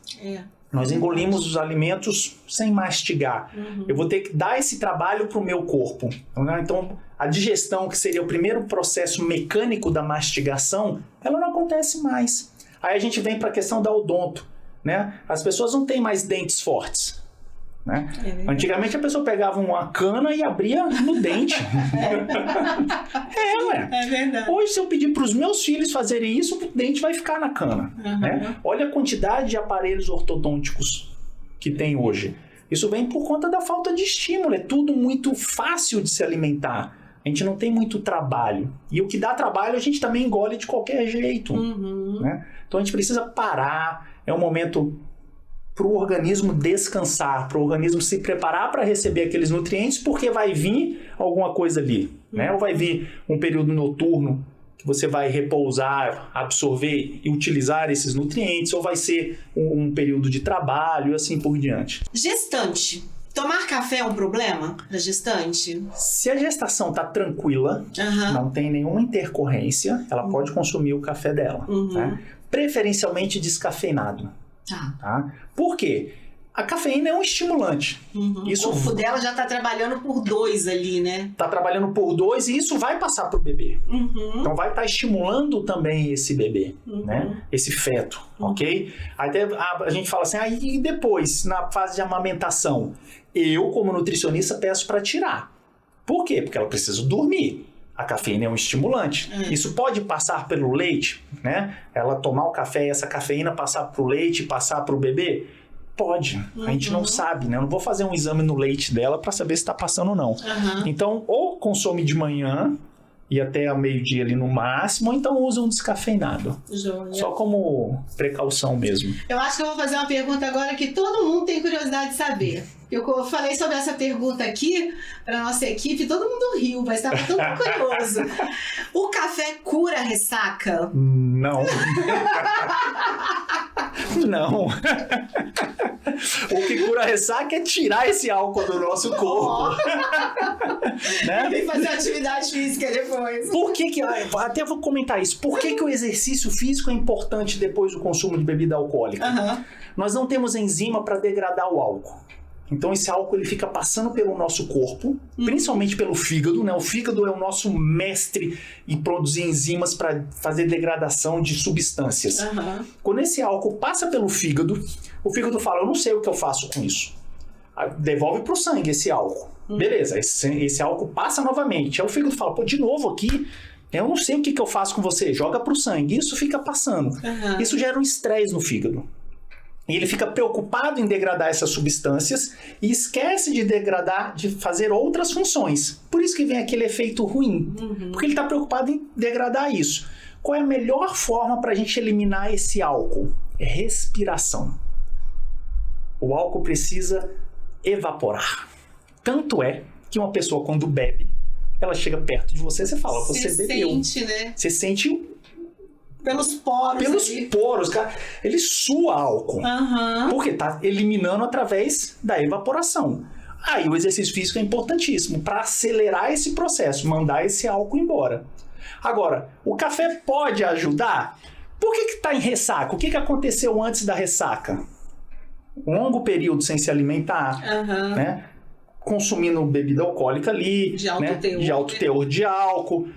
Nós engolimos os alimentos sem mastigar. Eu vou ter que dar esse trabalho para o meu corpo. Né? Então, a digestão, que seria o primeiro processo mecânico da mastigação, ela não acontece mais. Aí a gente vem para a questão da odonto. Né? As pessoas não têm mais dentes fortes. Né? Antigamente a pessoa pegava uma cana e abria no dente. Ué. É verdade. Hoje, se eu pedir para os meus filhos fazerem isso, o dente vai ficar na cana. Né? Olha a quantidade de aparelhos ortodônticos que tem hoje. Isso vem por conta da falta de estímulo. É tudo muito fácil de se alimentar. A gente não tem muito trabalho. E o que dá trabalho a gente também engole de qualquer jeito. Né? Então a gente precisa parar. É um momento para o organismo descansar, para o organismo se preparar para receber aqueles nutrientes, porque vai vir alguma coisa ali, né? Ou vai vir um período noturno que você vai repousar, absorver e utilizar esses nutrientes, ou vai ser um período de trabalho e assim por diante. Gestante. Tomar café é um problema para gestante? Se a gestação está tranquila, não tem nenhuma intercorrência, ela pode consumir o café dela, né? Preferencialmente descafeinado. Tá? Por quê? A cafeína é um estimulante. Isso, o corpo dela já está trabalhando por 2 ali, né? Está trabalhando por 2 e isso vai passar para o bebê. Então vai estar estimulando também esse bebê, né? Esse feto, ok? Até a gente fala assim, e depois, na fase de amamentação? Eu, como nutricionista, peço para tirar. Por quê? Porque ela precisa dormir. A cafeína é um estimulante. Isso pode passar pelo leite, né? Ela tomar o café e essa cafeína passar para o leite e passar para o bebê? Pode. A gente não sabe, né? Eu não vou fazer um exame no leite dela para saber se está passando ou não. Então, ou consome de manhã e até ao meio-dia ali no máximo, ou então usa um descafeinado. Só como precaução mesmo. Eu acho que eu vou fazer uma pergunta agora que todo mundo tem curiosidade de saber. Eu falei sobre essa pergunta aqui para nossa equipe, todo mundo riu, mas estava todo mundo curioso. O café cura a ressaca? Não. Não. O que cura a ressaca é tirar esse álcool do nosso corpo. Né? E fazer atividade física depois. Por que até vou comentar isso. Por que o exercício físico é importante depois do consumo de bebida alcoólica? Nós não temos enzima para degradar o álcool. Então esse álcool ele fica passando pelo nosso corpo, principalmente pelo fígado, né? O fígado é o nosso mestre em produzir enzimas para fazer degradação de substâncias. Quando esse álcool passa pelo fígado, o fígado fala, eu não sei o que eu faço com isso. Devolve para o sangue esse álcool. Beleza, esse álcool passa novamente. Aí o fígado fala, de novo aqui, eu não sei o que eu faço com você. Joga para o sangue. Isso fica passando. Isso gera um estresse no fígado. E ele fica preocupado em degradar essas substâncias e esquece de degradar, de fazer outras funções. Por isso que vem aquele efeito ruim. Porque ele está preocupado em degradar isso. Qual é a melhor forma para a gente eliminar esse álcool? É respiração. O álcool precisa evaporar. Tanto é que uma pessoa, quando bebe, ela chega perto de você, você fala, você bebeu. Você sente, né? Você sente pelos poros. Pelos poros, cara. Ele sua álcool. Porque tá eliminando através da evaporação. Aí o exercício físico é importantíssimo para acelerar esse processo, mandar esse álcool embora. Agora, o café pode ajudar? Por que tá em ressaca? O que aconteceu antes da ressaca? Um longo período sem se alimentar, né? Consumindo bebida alcoólica ali, de alto teor de álcool,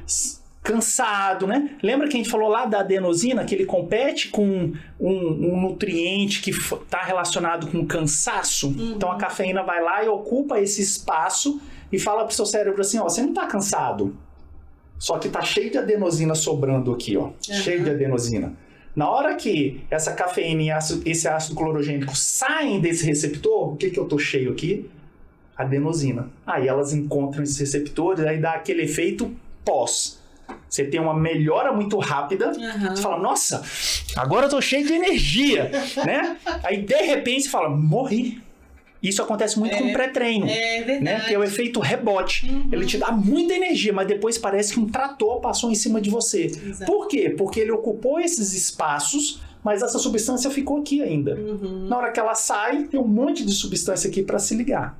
cansado, né? Lembra que a gente falou lá da adenosina, que ele compete com um nutriente que está relacionado com cansaço? Então a cafeína vai lá e ocupa esse espaço e fala pro seu cérebro assim, você não tá cansado, só que tá cheio de adenosina sobrando aqui, cheio de adenosina. Na hora que essa cafeína e esse ácido clorogênico saem desse receptor, o que eu tô cheio aqui? Adenosina. Aí elas encontram esses receptores, aí dá aquele efeito pós. Você tem uma melhora muito rápida, você fala, nossa, agora eu tô cheio de energia, né? Aí de repente você fala, morri. Isso acontece muito com pré-treino, né? Que é o efeito rebote. Ele te dá muita energia, mas depois parece que um trator passou em cima de você. Exato. Por quê? Porque ele ocupou esses espaços, mas essa substância ficou aqui ainda. Na hora que ela sai, tem um monte de substância aqui para se ligar.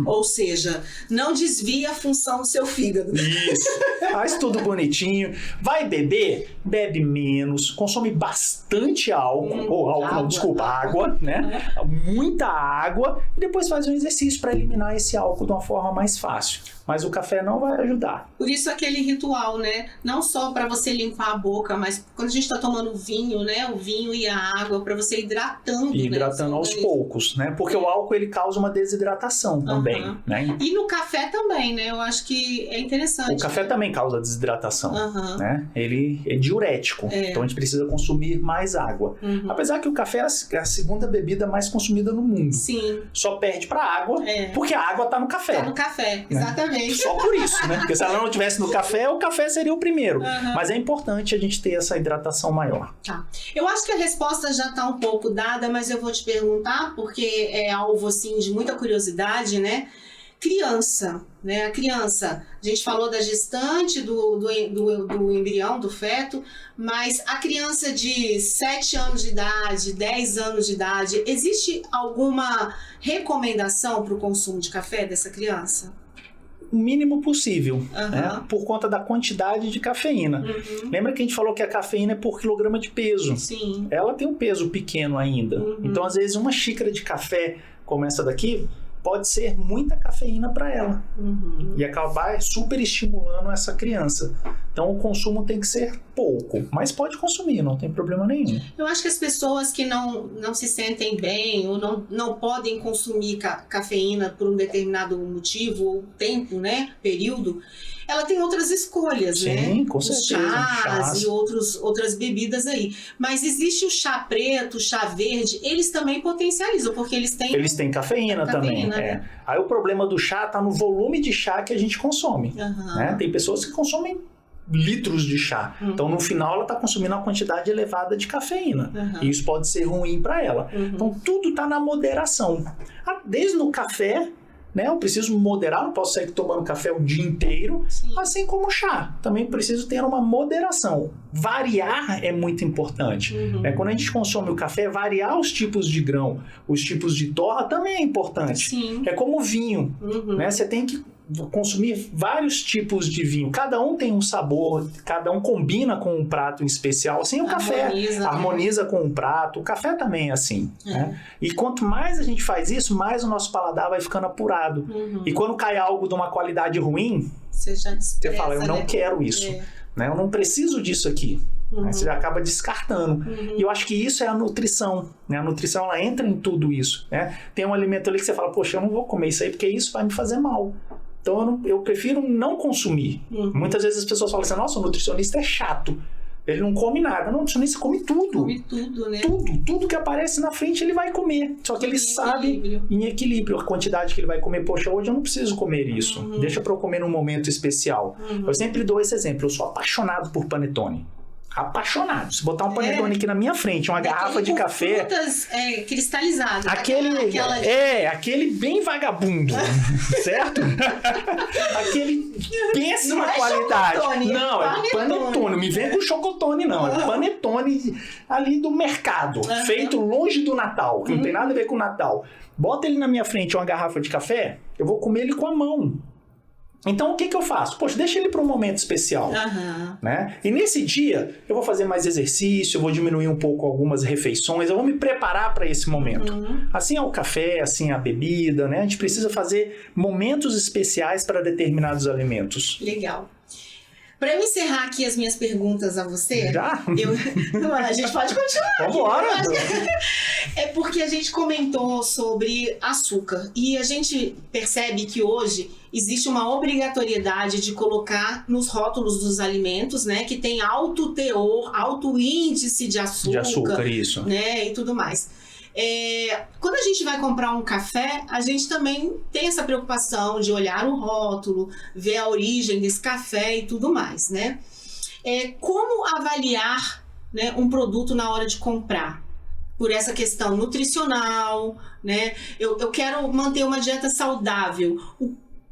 Ou seja, não desvia a função do seu fígado. Isso. Faz tudo bonitinho. Vai beber? Bebe menos. Consome bastante álcool. Ou álcool, não, desculpa, água, né? Muita água. E depois faz um exercício para eliminar esse álcool de uma forma mais fácil. Mas o café não vai ajudar. Por isso aquele ritual, né? Não só para você limpar a boca, mas quando a gente está tomando vinho, né? O vinho e a água, para você hidratando. E hidratando aos poucos, né? Porque o álcool, ele causa uma desidratação também, né? E no café também, né? Eu acho que é interessante. O café também causa desidratação, né? Ele é diurético, então a gente precisa consumir mais água. Apesar que o café é a segunda bebida mais consumida no mundo. Sim. Só perde para a água, porque a água tá no café. Tá no café, né? exatamente. Só por isso, né? Porque se ela não estivesse no café, o café seria o primeiro. Mas é importante a gente ter essa hidratação maior. Tá. Eu acho que a resposta já tá um pouco dada, mas eu vou te perguntar, porque é alvo, assim, de muita curiosidade, né? Criança, né? A criança, a gente falou da gestante, do embrião, do feto, mas a criança de 7 anos de idade, 10 anos de idade, existe alguma recomendação para o consumo de café dessa criança? O mínimo possível, né? Por conta da quantidade de cafeína. Lembra que a gente falou que a cafeína é por quilograma de peso? Sim. Ela tem um peso pequeno ainda. Então, às vezes, uma xícara de café como essa daqui pode ser muita cafeína para ela e acabar super estimulando essa criança. Então o consumo tem que ser pouco, mas pode consumir, não tem problema nenhum. Eu acho que as pessoas que não se sentem bem ou não podem consumir cafeína por um determinado motivo ou tempo, né, período, ela tem outras escolhas, né? Sim, com certeza. Chás e outras bebidas aí. Mas existe o chá preto, o chá verde, eles também potencializam, porque eles têm cafeína também. Né? Aí o problema do chá tá no volume de chá que a gente consome. Né? Tem pessoas que consomem litros de chá. Então, no final, ela está consumindo uma quantidade elevada de cafeína. E isso pode ser ruim para ela. Então, tudo está na moderação. Desde no café, né? Eu preciso moderar, não posso sair tomando café o dia inteiro, assim como o chá. Também preciso ter uma moderação. Variar é muito importante. Quando a gente consome o café, variar os tipos de grão, os tipos de torra também é importante. Sim. É como vinho. Né? Você tem que consumir vários tipos de vinho. Cada um tem um sabor, cada um combina com um prato em especial. Assim, o café harmoniza com um prato. O café também é assim. Né? E quanto mais a gente faz isso, mais o nosso paladar vai ficando apurado. E quando cai algo de uma qualidade ruim, você fala, eu não quero isso. Né? Eu não preciso disso aqui. Você já acaba descartando. E eu acho que isso é a nutrição. Né? A nutrição, ela entra em tudo isso. Né? Tem um alimento ali que você fala, poxa, eu não vou comer isso aí porque isso vai me fazer mal. Então eu prefiro não consumir. Muitas vezes as pessoas falam assim, nossa, o nutricionista é chato. Ele não come nada. Não, o nutricionista come tudo. Come tudo, né? Tudo que aparece na frente ele vai comer. Só que ele sabe em equilíbrio a quantidade que ele vai comer. Poxa, hoje eu não preciso comer isso. Deixa pra eu comer num momento especial. Eu sempre dou esse exemplo. Eu sou apaixonado por panetone. Apaixonado. Se botar um panetone aqui na minha frente, uma garrafa de café... frutas cristalizadas. Aquele bem vagabundo, certo? Aquele péssima qualidade. Chocotone, não, é panetone. Me vem com chocotone, não. É panetone ali do mercado, feito longe do Natal, que não tem nada a ver com o Natal. Bota ele na minha frente, uma garrafa de café, eu vou comer ele com a mão. Então, o que eu faço? Poxa, deixa ele para um momento especial. Né? E nesse dia, eu vou fazer mais exercício, eu vou diminuir um pouco algumas refeições, eu vou me preparar para esse momento. Assim é o café, assim é a bebida, né? A gente precisa fazer momentos especiais para determinados alimentos. Legal. Para eu encerrar aqui as minhas perguntas a você... Já? A gente pode continuar. Vambora! É porque a gente comentou sobre açúcar. E a gente percebe que hoje existe uma obrigatoriedade de colocar nos rótulos dos alimentos, né? Que tem alto teor, alto índice de açúcar. De açúcar, isso. Né, e tudo mais. Quando a gente vai comprar um café, a gente também tem essa preocupação de olhar o rótulo, ver a origem desse café e tudo mais, né? Como avaliar, né, um produto na hora de comprar? Por essa questão nutricional, né? Eu quero manter uma dieta saudável.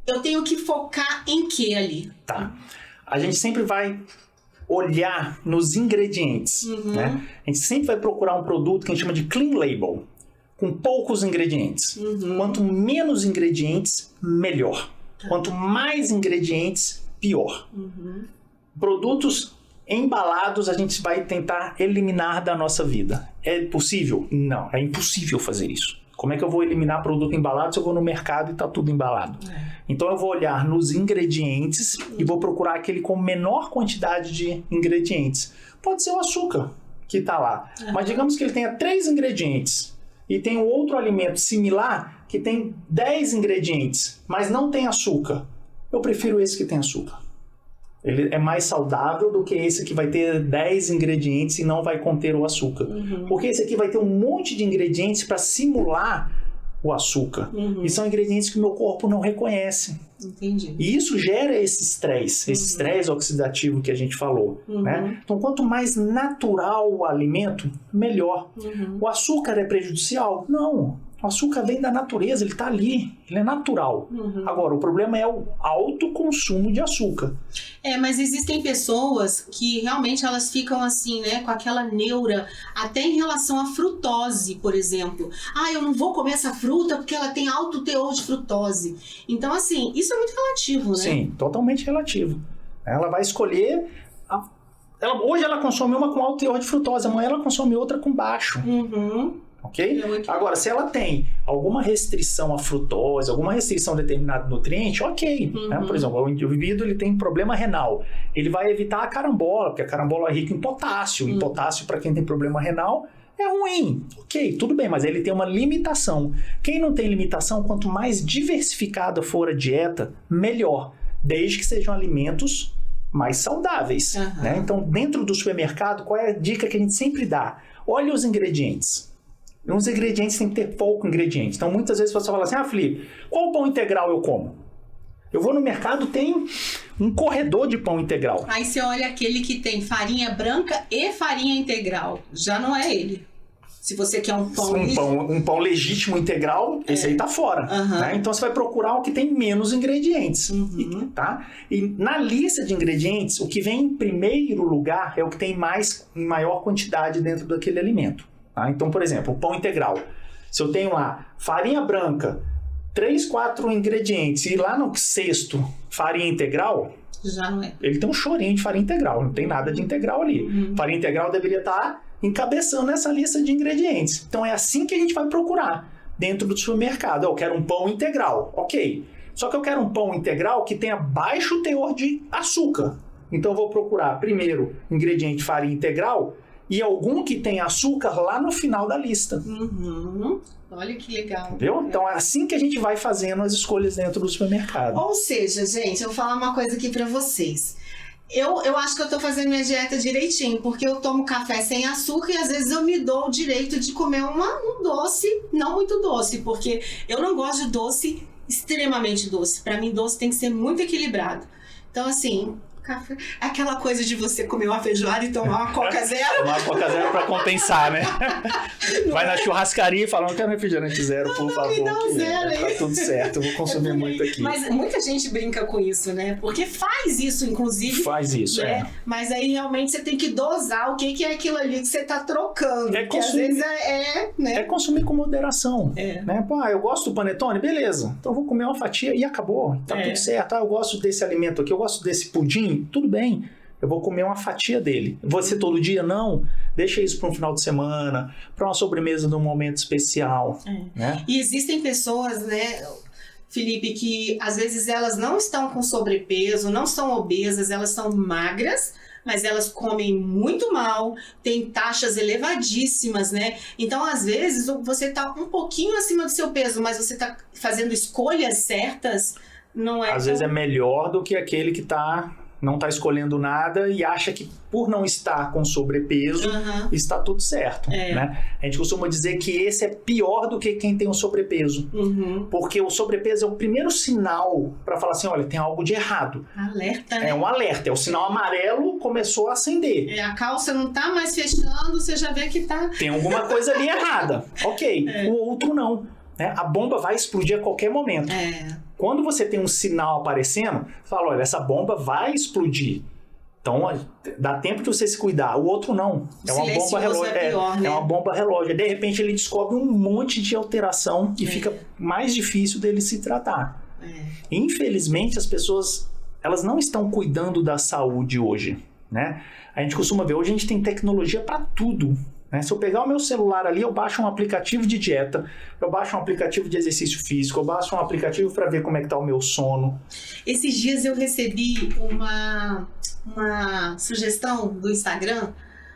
Eu tenho que focar em que ali? Tá. A gente sempre vai olhar nos ingredientes, né? A gente sempre vai procurar um produto que a gente chama de clean label, com poucos ingredientes. Quanto menos ingredientes, melhor. Quanto mais ingredientes, pior. Produtos embalados a gente vai tentar eliminar da nossa vida. É possível? Não, é impossível fazer isso. Como é que eu vou eliminar produto embalado se eu vou no mercado e está tudo embalado? Então eu vou olhar nos ingredientes e vou procurar aquele com menor quantidade de ingredientes. Pode ser o açúcar que está lá, mas digamos que ele tenha 3 ingredientes e tem um outro alimento similar que tem 10 ingredientes, mas não tem açúcar. Eu prefiro esse que tem açúcar. Ele é mais saudável do que esse que vai ter 10 ingredientes e não vai conter o açúcar. Porque esse aqui vai ter um monte de ingredientes para simular o açúcar. E são ingredientes que o meu corpo não reconhece. Entendi. E isso gera esse estresse oxidativo que a gente falou. Né? Então, quanto mais natural o alimento, melhor. O açúcar é prejudicial? Não. O açúcar vem da natureza, ele está ali, ele é natural. Agora, o problema é o alto consumo de açúcar. Mas existem pessoas que realmente elas ficam assim, né, com aquela neura, até em relação à frutose, por exemplo. Eu não vou comer essa fruta porque ela tem alto teor de frutose. Então, assim, isso é muito relativo, né? Sim, totalmente relativo. Ela vai escolher... Hoje ela consome uma com alto teor de frutose, amanhã ela consome outra com baixo. Ok? Agora, se ela tem alguma restrição à frutose, alguma restrição a determinado nutriente, ok. Né? Por exemplo, o indivíduo ele tem problema renal. Ele vai evitar a carambola, porque a carambola é rica em potássio. E potássio, para quem tem problema renal, é ruim. Ok, tudo bem, mas ele tem uma limitação. Quem não tem limitação, quanto mais diversificada for a dieta, melhor. Desde que sejam alimentos mais saudáveis. Né? Então, dentro do supermercado, qual é a dica que a gente sempre dá? Olha os ingredientes. Os ingredientes têm que ter pouco ingrediente. Então, muitas vezes você fala assim, Felipe, qual pão integral eu como? Eu vou no mercado, tem um corredor de pão integral. Aí você olha aquele que tem farinha branca e farinha integral. Já não é ele. Se você quer um pão legítimo integral, esse aí tá fora. Né? Então, você vai procurar o que tem menos ingredientes. E na lista de ingredientes, o que vem em primeiro lugar é o que tem em maior quantidade dentro daquele alimento. Então, por exemplo, o pão integral. Se eu tenho lá farinha branca, 3, 4 ingredientes e lá no sexto farinha integral, já não é. Ele tem um chorinho de farinha integral, não tem nada de integral ali. Farinha integral deveria estar encabeçando essa lista de ingredientes. Então é assim que a gente vai procurar dentro do supermercado. Eu quero um pão integral, ok. Só que eu quero um pão integral que tenha baixo teor de açúcar. Então eu vou procurar primeiro ingrediente farinha integral e algum que tem açúcar lá no final da lista. Olha que legal. Entendeu? Então é assim que a gente vai fazendo as escolhas dentro do supermercado. Ou seja, gente, eu vou falar uma coisa aqui pra vocês. Eu acho que eu tô fazendo minha dieta direitinho, porque eu tomo café sem açúcar e às vezes eu me dou o direito de comer um doce, não muito doce, porque eu não gosto de doce extremamente doce. Pra mim, doce tem que ser muito equilibrado. Então, assim... café. Aquela coisa de você comer uma feijoada e tomar uma Coca Zero. Tomar uma Coca Zero pra compensar, né? Vai na churrascaria e fala, não quero refrigerante zero, por favor. Me dá um zero, tá tudo certo, eu vou consumir muito aqui. Mas muita gente brinca com isso, né? Porque faz isso, inclusive. Faz isso, né? Mas aí realmente você tem que dosar o que é aquilo ali que você tá trocando. Porque às vezes né? É consumir com moderação. Né? Pô, eu gosto do panetone, beleza. Então eu vou comer uma fatia e acabou. Tá tudo certo. Eu gosto desse alimento aqui, eu gosto desse pudim. Tudo bem, eu vou comer uma fatia dele. Você todo dia? Não. Deixa isso para um final de semana, para uma sobremesa num momento especial. Né? E existem pessoas, né, Felipe, que às vezes elas não estão com sobrepeso, não são obesas, elas são magras, mas elas comem muito mal, têm taxas elevadíssimas, né? Então, às vezes, você tá um pouquinho acima do seu peso, mas você tá fazendo escolhas certas, não é? Às vezes é melhor do que aquele que não está escolhendo nada e acha que por não estar com sobrepeso está tudo certo, né? A gente costuma dizer que esse é pior do que quem tem um sobrepeso, porque o sobrepeso é o primeiro sinal para falar assim, olha, tem algo de errado. Alerta, né? É um alerta, é o sinal amarelo começou a acender. A calça não tá mais fechando, você já vê que tá... Tem alguma coisa ali errada. Ok, o outro não. Né? A bomba vai explodir a qualquer momento. Quando você tem um sinal aparecendo, você fala, olha, essa bomba vai explodir. Então, dá tempo de você se cuidar. O outro não. É uma bomba relógio. Pior, né? É uma bomba relógio. De repente, ele descobre um monte de alteração e fica mais difícil dele se tratar. Infelizmente, as pessoas elas não estão cuidando da saúde hoje. Né? A gente costuma ver, hoje a gente tem tecnologia para tudo. Né? Se eu pegar o meu celular ali, eu baixo um aplicativo de dieta, eu baixo um aplicativo de exercício físico, eu baixo um aplicativo para ver como é que tá o meu sono. Esses dias eu recebi uma sugestão do Instagram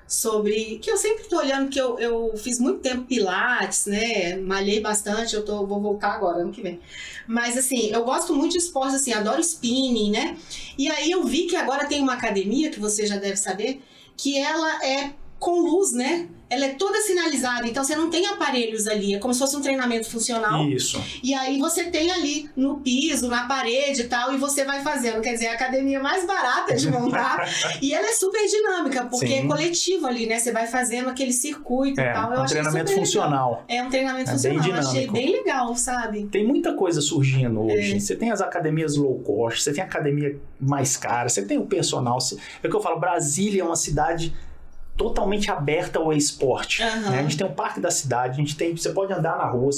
sobre, que eu sempre tô olhando, que eu fiz muito tempo pilates, né, malhei bastante, vou voltar agora, ano que vem. Mas assim, eu gosto muito de esporte, assim, adoro spinning, né, e aí eu vi que agora tem uma academia, que você já deve saber, que ela é com luz, né? Ela é toda sinalizada, então você não tem aparelhos ali, é como se fosse um treinamento funcional. Isso. E aí você tem ali no piso, na parede e tal, e você vai fazendo, quer dizer, a academia mais barata de montar, e ela é super dinâmica, porque é coletivo ali, né? Você vai fazendo aquele circuito e tal. É um treinamento funcional. É um treinamento funcional, bem eu achei bem legal, sabe? Tem muita coisa surgindo hoje. Você tem as academias low cost, você tem a academia mais cara, você tem o personal. É o que eu falo, Brasília é uma cidade totalmente aberta ao esporte. Né? A gente tem um parque da cidade, você pode andar na rua,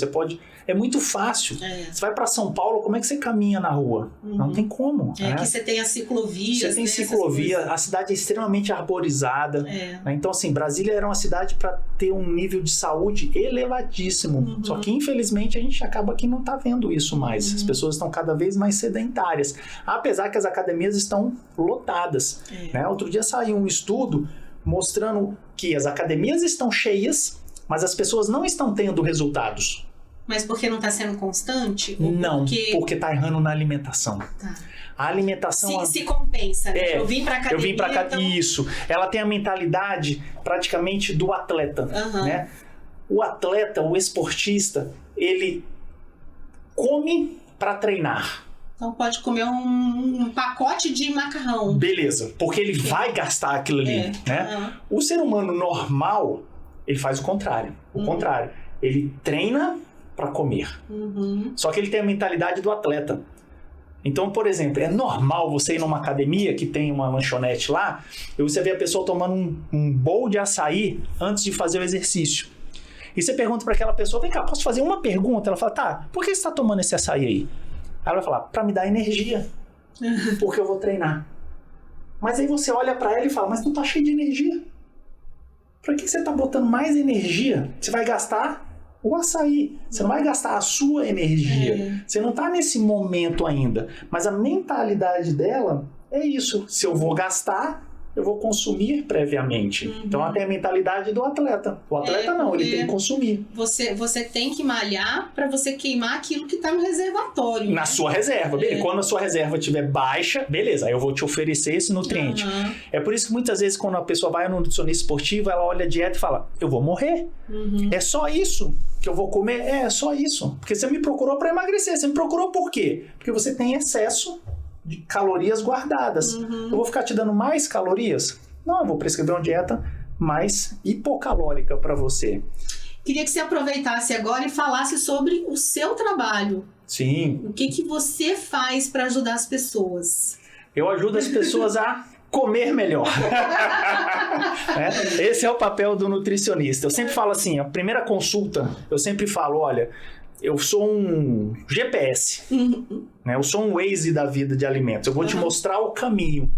é muito fácil. Você vai para São Paulo, como é que você caminha na rua? Não tem como. Né? Que você tem as ciclovias. Você tem ciclovia, a cidade é extremamente arborizada. Né? Então, assim, Brasília era uma cidade para ter um nível de saúde elevadíssimo. Só que, infelizmente, a gente acaba que não está vendo isso mais. As pessoas estão cada vez mais sedentárias. Apesar que as academias estão lotadas. Né? Outro dia saiu um estudo mostrando que as academias estão cheias, mas as pessoas não estão tendo resultados. Mas porque não está sendo constante? Não, porque está errando na alimentação. Tá. A alimentação... Se compensa, né? Eu vim para academia... Eu vim para cá, então... Isso. Ela tem a mentalidade praticamente do atleta. Né? O atleta, o esportista, ele come para treinar. Então pode comer um pacote de macarrão. Beleza, porque ele vai gastar aquilo ali, né? O ser humano normal, ele faz o contrário. Contrário. Ele treina para comer. Só que ele tem a mentalidade do atleta. Então, por exemplo, é normal você ir numa academia que tem uma lanchonete lá e você vê a pessoa tomando um bowl de açaí antes de fazer o exercício. E você pergunta para aquela pessoa, vem cá, posso fazer uma pergunta? Ela fala, tá, por que você está tomando esse açaí aí? Aí ela vai falar, pra me dar energia, porque eu vou treinar. Mas aí você olha pra ela e fala, mas não tá cheio de energia. Pra que você tá botando mais energia? Você vai gastar o açaí, você não vai gastar a sua energia. Você não tá nesse momento ainda. Mas a mentalidade dela é isso, se eu vou gastar, eu vou consumir previamente. Então, ela tem a mentalidade do atleta. O atleta não, ele tem que consumir. Você tem que malhar para você queimar aquilo que está no reservatório. Na sua reserva. Quando a sua reserva estiver baixa, beleza, aí eu vou te oferecer esse nutriente. É por isso que muitas vezes, quando a pessoa vai no nutricionista esportivo, ela olha a dieta e fala, eu vou morrer. É só isso que eu vou comer? É só isso. Porque você me procurou para emagrecer. Você me procurou por quê? Porque você tem excesso de calorias guardadas. Eu vou ficar te dando mais calorias? Não, eu vou prescrever uma dieta mais hipocalórica para você. Queria que você aproveitasse agora e falasse sobre o seu trabalho. Sim. O que você faz para ajudar as pessoas? Eu ajudo as pessoas a comer melhor. Esse é o papel do nutricionista. Eu sempre falo assim, a primeira consulta, eu sempre falo, olha, eu sou um GPS, né? Eu sou um Waze da vida de alimentos. Eu vou te mostrar o caminho.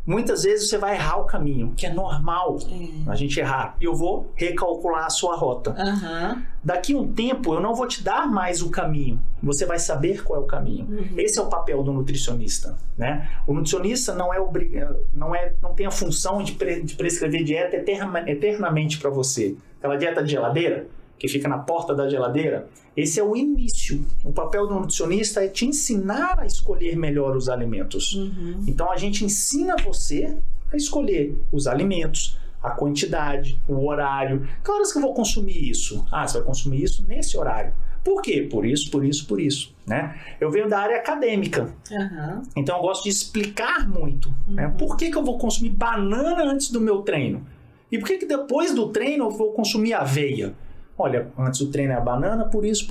Muitas vezes você vai errar o caminho, que é normal a gente errar. E eu vou recalcular a sua rota. Daqui a um tempo, eu não vou te dar mais o caminho. Você vai saber qual é o caminho. Esse é o papel do nutricionista, né? O nutricionista não tem a função de prescrever dieta eternamente para você. Aquela dieta de geladeira, que fica na porta da geladeira, esse é o início. O papel do nutricionista é te ensinar a escolher melhor os alimentos. Então a gente ensina você a escolher os alimentos, a quantidade, o horário. Que horas que eu vou consumir isso? Você vai consumir isso nesse horário. Por quê? Por isso, né? Eu venho da área acadêmica, então eu gosto de explicar muito, né? Por que eu vou consumir banana antes do meu treino? E por que depois do treino eu vou consumir aveia? Olha, antes do treino é a banana, por isso.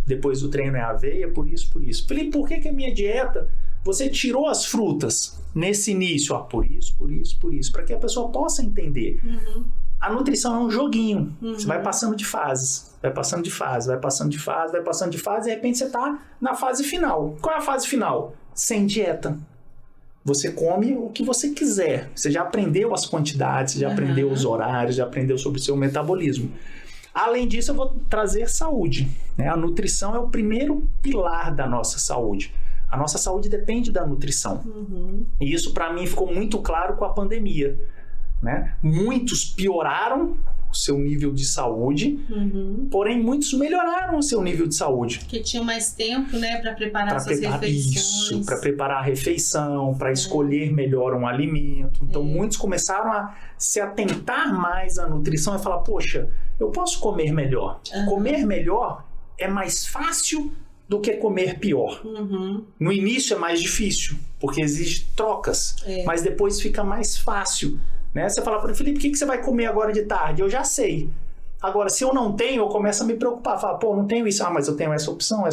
Depois do treino é a aveia, por isso. Falei, por que a minha dieta, você tirou as frutas nesse início? Por isso. Para que a pessoa possa entender. A nutrição é um joguinho. Você vai passando de fases. E de repente você está na fase final. Qual é a fase final? Sem dieta. Você come o que você quiser. Você já aprendeu as quantidades, você já aprendeu os horários, já aprendeu sobre o seu metabolismo. Além disso, eu vou trazer saúde, né? A nutrição é o primeiro pilar da nossa saúde. A nossa saúde depende da nutrição. E isso, para mim, ficou muito claro com a pandemia, né? Muitos pioraram o seu nível de saúde, porém, muitos melhoraram o seu nível de saúde. Porque tinham mais tempo, né, para preparar suas refeições. Isso, para preparar a refeição, para escolher melhor um alimento. Então, muitos começaram a se atentar mais à nutrição e falar, poxa, eu posso comer melhor. Comer melhor é mais fácil do que comer pior. No início é mais difícil, porque exige trocas, mas depois fica mais fácil. Né? Você fala para mim, Felipe, o que você vai comer agora de tarde? Eu já sei. Agora, se eu não tenho, eu começo a me preocupar. Falo, não tenho isso. Mas eu tenho essa opção.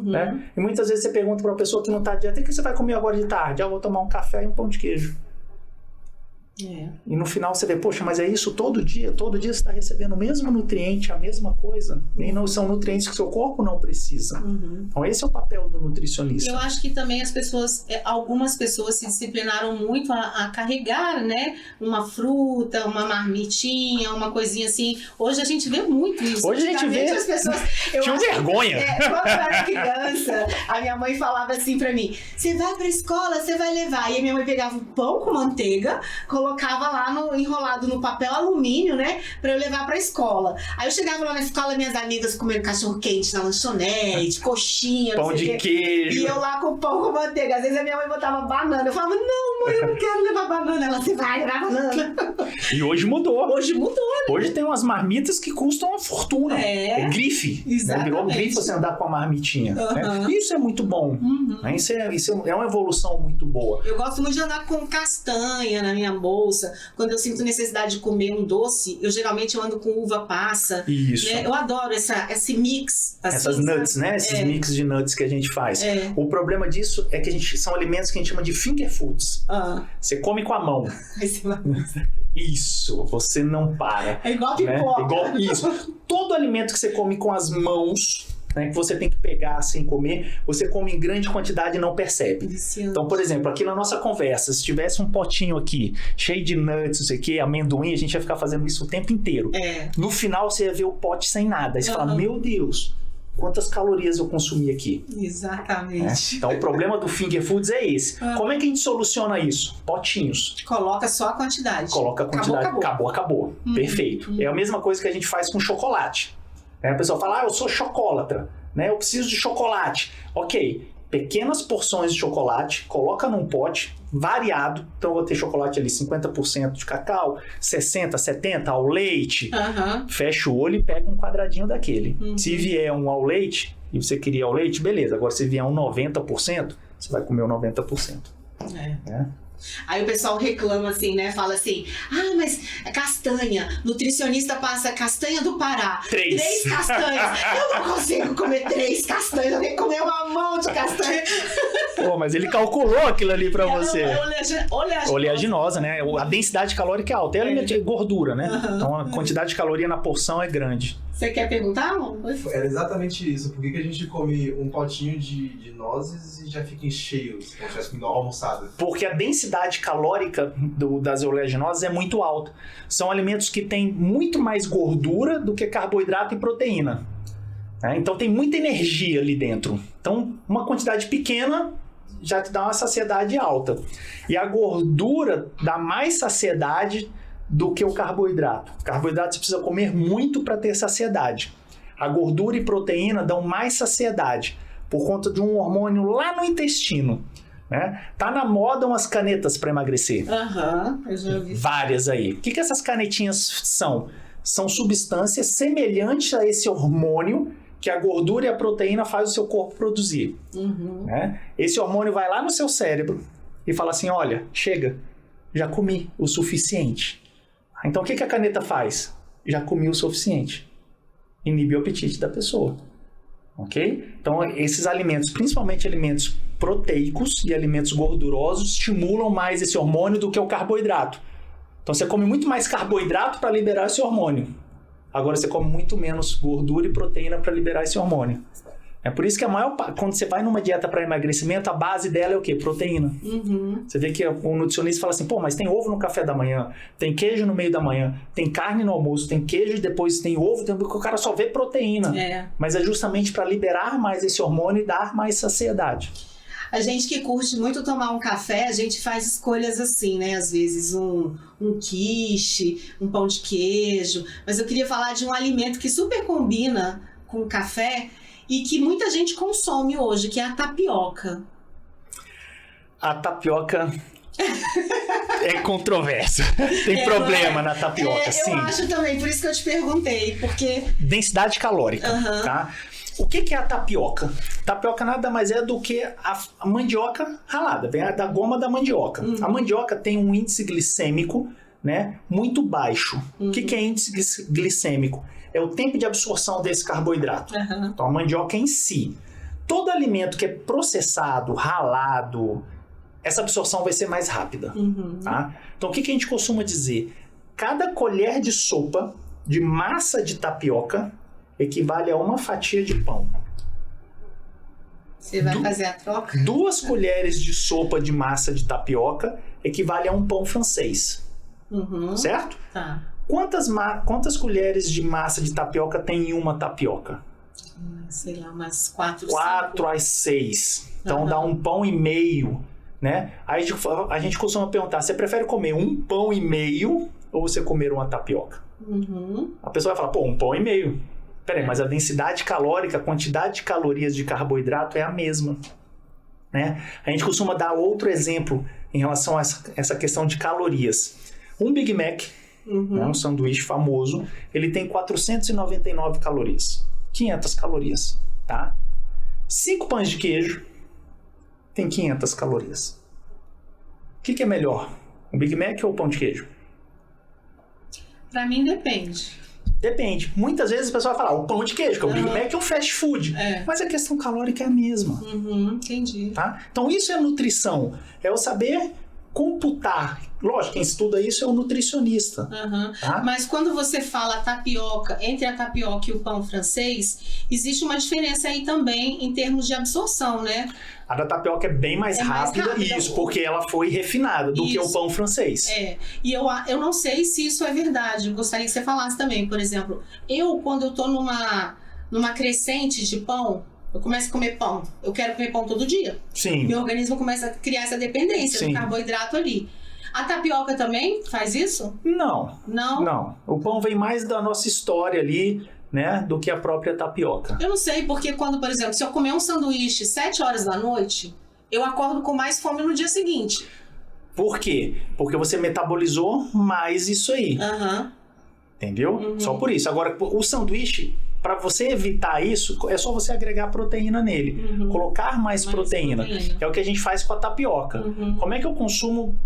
Né? E muitas vezes você pergunta para uma pessoa que não está de dieta, o que você vai comer agora de tarde? Eu vou tomar um café e um pão de queijo. E no final você vê, poxa, mas é isso todo dia? Todo dia você está recebendo o mesmo nutriente, a mesma coisa. E não são nutrientes que o seu corpo não precisa. Então esse é o papel do nutricionista. Eu acho que também algumas pessoas se disciplinaram muito a carregar, né? Uma fruta, uma marmitinha, uma coisinha assim. Hoje a gente vê muito isso. Hoje a gente vê. As pessoas, tinha vergonha. Quando eu era criança, a minha mãe falava assim pra mim, você vai pra escola, você vai levar. E a minha mãe pegava um pão com manteiga, colocava lá enrolado no papel alumínio, né? Pra eu levar pra escola. Aí eu chegava lá na escola, minhas amigas comendo cachorro-quente na lanchonete, coxinha, pão de queijo. E eu lá com pão com manteiga. Às vezes a minha mãe botava banana. Eu falava, não, mãe, eu não quero levar banana. Ela, você vai levar banana. E hoje mudou. Né? Hoje tem umas marmitas que custam uma fortuna. É grife. Exatamente. Virou grife você andar com a marmitinha. Né? Isso é muito bom. Né? Isso é uma evolução muito boa. Eu gosto muito de andar com castanha na minha bolsa. Quando eu sinto necessidade de comer um doce, eu geralmente ando com uva passa. Isso. Né? Eu adoro esse mix. Assim, essas nuts, né? Esses mix de nuts que a gente faz. O problema disso é que são alimentos que a gente chama de finger foods. Você come com a mão. Isso, você não para. É igual pipoca. Né? Isso. Todo alimento que você come com as mãos, né, que você tem que pegar sem comer, você come em grande quantidade e não percebe. Viciante. Então, por exemplo, aqui na nossa conversa, se tivesse um potinho aqui, cheio de nuts, não sei o que, amendoim, a gente ia ficar fazendo isso o tempo inteiro. No final, você ia ver o pote sem nada. Aí você fala, meu Deus, quantas calorias eu consumi aqui? Exatamente. Então, o problema do finger foods é esse. Como é que a gente soluciona isso? Potinhos. Coloca só a quantidade. Coloca a quantidade. Acabou. Perfeito. É a mesma coisa que a gente faz com chocolate. A pessoa fala, eu sou chocolatra, né? Eu preciso de chocolate. Ok, pequenas porções de chocolate, coloca num pote variado. Então eu vou ter chocolate ali 50% de cacau, 60%, 70% ao leite. Fecha o olho e pega um quadradinho daquele. Se vier um ao leite, e você queria ao leite, beleza. Agora se vier um 90%, você vai comer o 90%. Aí o pessoal reclama assim, né? Fala assim, mas é castanha. Nutricionista passa castanha do Pará. 3 castanhas. Eu não consigo comer 3 castanhas. Eu tenho que comer uma mão de castanha. Pô, mas ele calculou aquilo ali pra você. Oleaginosa, né? A densidade calórica é alta. É alimento de gordura, né? Então a quantidade de caloria na porção é grande. Você quer perguntar, amor? Era exatamente isso. Por que a gente come um potinho de nozes e já fica cheio, como se tivesse almoçado? Porque a densidade calórica das oleaginosas é muito alta. São alimentos que têm muito mais gordura do que carboidrato e proteína. Então tem muita energia ali dentro. Então uma quantidade pequena já te dá uma saciedade alta. E a gordura dá mais saciedade do que o carboidrato. O carboidrato você precisa comer muito para ter saciedade. A gordura e proteína dão mais saciedade por conta de um hormônio lá no intestino. Né? Tá na moda umas canetas para emagrecer. Eu já vi. Várias aí. O que essas canetinhas são? São substâncias semelhantes a esse hormônio que a gordura e a proteína faz o seu corpo produzir. Né? Esse hormônio vai lá no seu cérebro e fala assim, olha, chega, já comi o suficiente. Então o que a caneta faz? Já comi o suficiente. Inibe o apetite da pessoa. Ok? Então esses alimentos, principalmente alimentos proteicos e alimentos gordurosos, estimulam mais esse hormônio do que o carboidrato. Então você come muito mais carboidrato para liberar esse hormônio. Agora você come muito menos gordura e proteína para liberar esse hormônio. É por isso que quando você vai numa dieta para emagrecimento, a base dela é o quê? Proteína. Você vê que o nutricionista fala assim, pô, mas tem ovo no café da manhã, tem queijo no meio da manhã, tem carne no almoço, tem queijo e depois tem ovo, o cara só vê proteína. Mas é justamente para liberar mais esse hormônio e dar mais saciedade. A gente que curte muito tomar um café, a gente faz escolhas assim, né? Às vezes um quiche, um pão de queijo. Mas eu queria falar de um alimento que super combina com o café e que muita gente consome hoje, que é a tapioca. A tapioca é controversa. Tem problema na tapioca, sim. Eu acho também, por isso que eu te perguntei, porque... Densidade calórica, tá? O que é a tapioca? Tapioca nada mais é do que a mandioca ralada, vem da goma da mandioca. A mandioca tem um índice glicêmico, né, muito baixo. O que é índice glicêmico? É o tempo de absorção desse carboidrato. Então a mandioca em si. Todo alimento que é processado, ralado, essa absorção vai ser mais rápida. Tá? Então o que a gente costuma dizer? Cada colher de sopa de massa de tapioca equivale a uma fatia de pão. Você vai fazer a troca? 2 colheres de sopa de massa de tapioca equivale a um pão francês. Certo? Tá. Quantas colheres de massa de tapioca tem em uma tapioca? Sei lá, umas 4, 4 a 6. Então dá um pão e meio, né? Aí a gente costuma perguntar, você prefere comer um pão e meio ou você comer uma tapioca? A pessoa vai falar, pô, um pão e meio. Peraí, mas a densidade calórica, a quantidade de calorias de carboidrato é a mesma. Né? A gente costuma dar outro exemplo em relação a essa questão de calorias. Um Big Mac, né, um sanduíche famoso, ele tem 499 calorias. 500 calorias, tá? 5 pães de queijo tem 500 calorias. O que é melhor? Um Big Mac ou o pão de queijo? Pra mim depende. Depende. Muitas vezes o pessoal vai falar, o pão de queijo, que é o Big Mac, é um fast food. Mas a questão calórica é a mesma. Entendi. Tá? Então isso é nutrição. É o saber computar. Lógico, quem estuda isso é o nutricionista. Tá? Mas quando você fala tapioca, entre a tapioca e o pão francês, existe uma diferença aí também em termos de absorção, né? A da tapioca é bem mais rápida, isso, porque ela foi refinada do que o pão francês. E eu não sei se isso é verdade, eu gostaria que você falasse também. Por exemplo, quando eu tô numa crescente de pão, eu começo a comer pão, eu quero comer pão todo dia. Sim. Meu organismo começa a criar essa dependência do carboidrato ali. A tapioca também faz isso? Não. Não? Não. O pão vem mais da nossa história ali, né, do que a própria tapioca. Eu não sei, porque quando, por exemplo, se eu comer um sanduíche 7 horas da noite, eu acordo com mais fome no dia seguinte. Por quê? Porque você metabolizou mais isso aí. Entendeu? Só por isso. Agora, o sanduíche, para você evitar isso, é só você agregar proteína nele. Colocar mais proteína. É o que a gente faz com a tapioca. Como é que eu consumo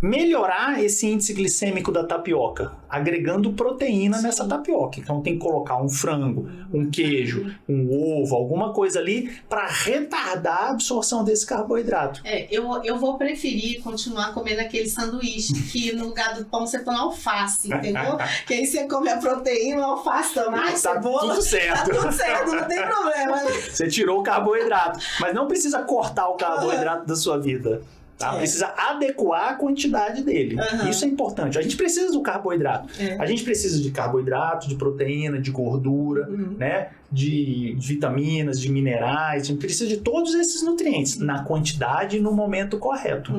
melhorar esse índice glicêmico da tapioca, agregando proteína nessa tapioca. Então tem que colocar um frango, um queijo, um ovo, alguma coisa ali para retardar a absorção desse carboidrato. Eu vou preferir continuar comendo aquele sanduíche que no lugar do pão você põe alface, entendeu? Que aí você come a proteína, alface, tomate, cebola. Tudo certo. Tá tudo certo, não tem problema. Você tirou o carboidrato, mas não precisa cortar o carboidrato da sua vida. Tá? Precisa adequar a quantidade dele. Isso é importante. A gente precisa do carboidrato. A gente precisa de carboidrato, de proteína, de gordura, né? De vitaminas, de minerais. A gente precisa de todos esses nutrientes na quantidade e no momento correto.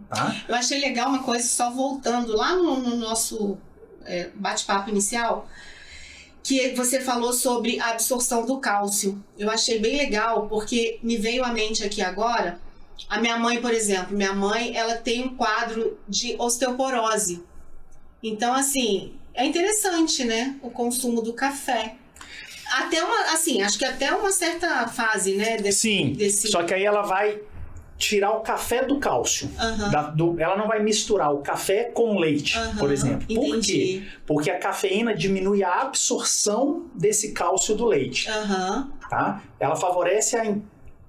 Tá? Eu achei legal uma coisa, só voltando lá no nosso bate-papo inicial, que você falou sobre a absorção do cálcio. Eu achei bem legal, porque me veio à mente aqui agora. A minha mãe, por exemplo, ela tem um quadro de osteoporose. Então, assim, é interessante, né? O consumo do café. Até acho que até uma certa fase, né? Sim, só que aí ela vai tirar o café do cálcio. Ela não vai misturar o café com leite, por exemplo. Por quê? Porque a cafeína diminui a absorção desse cálcio do leite. Tá? Ela favorece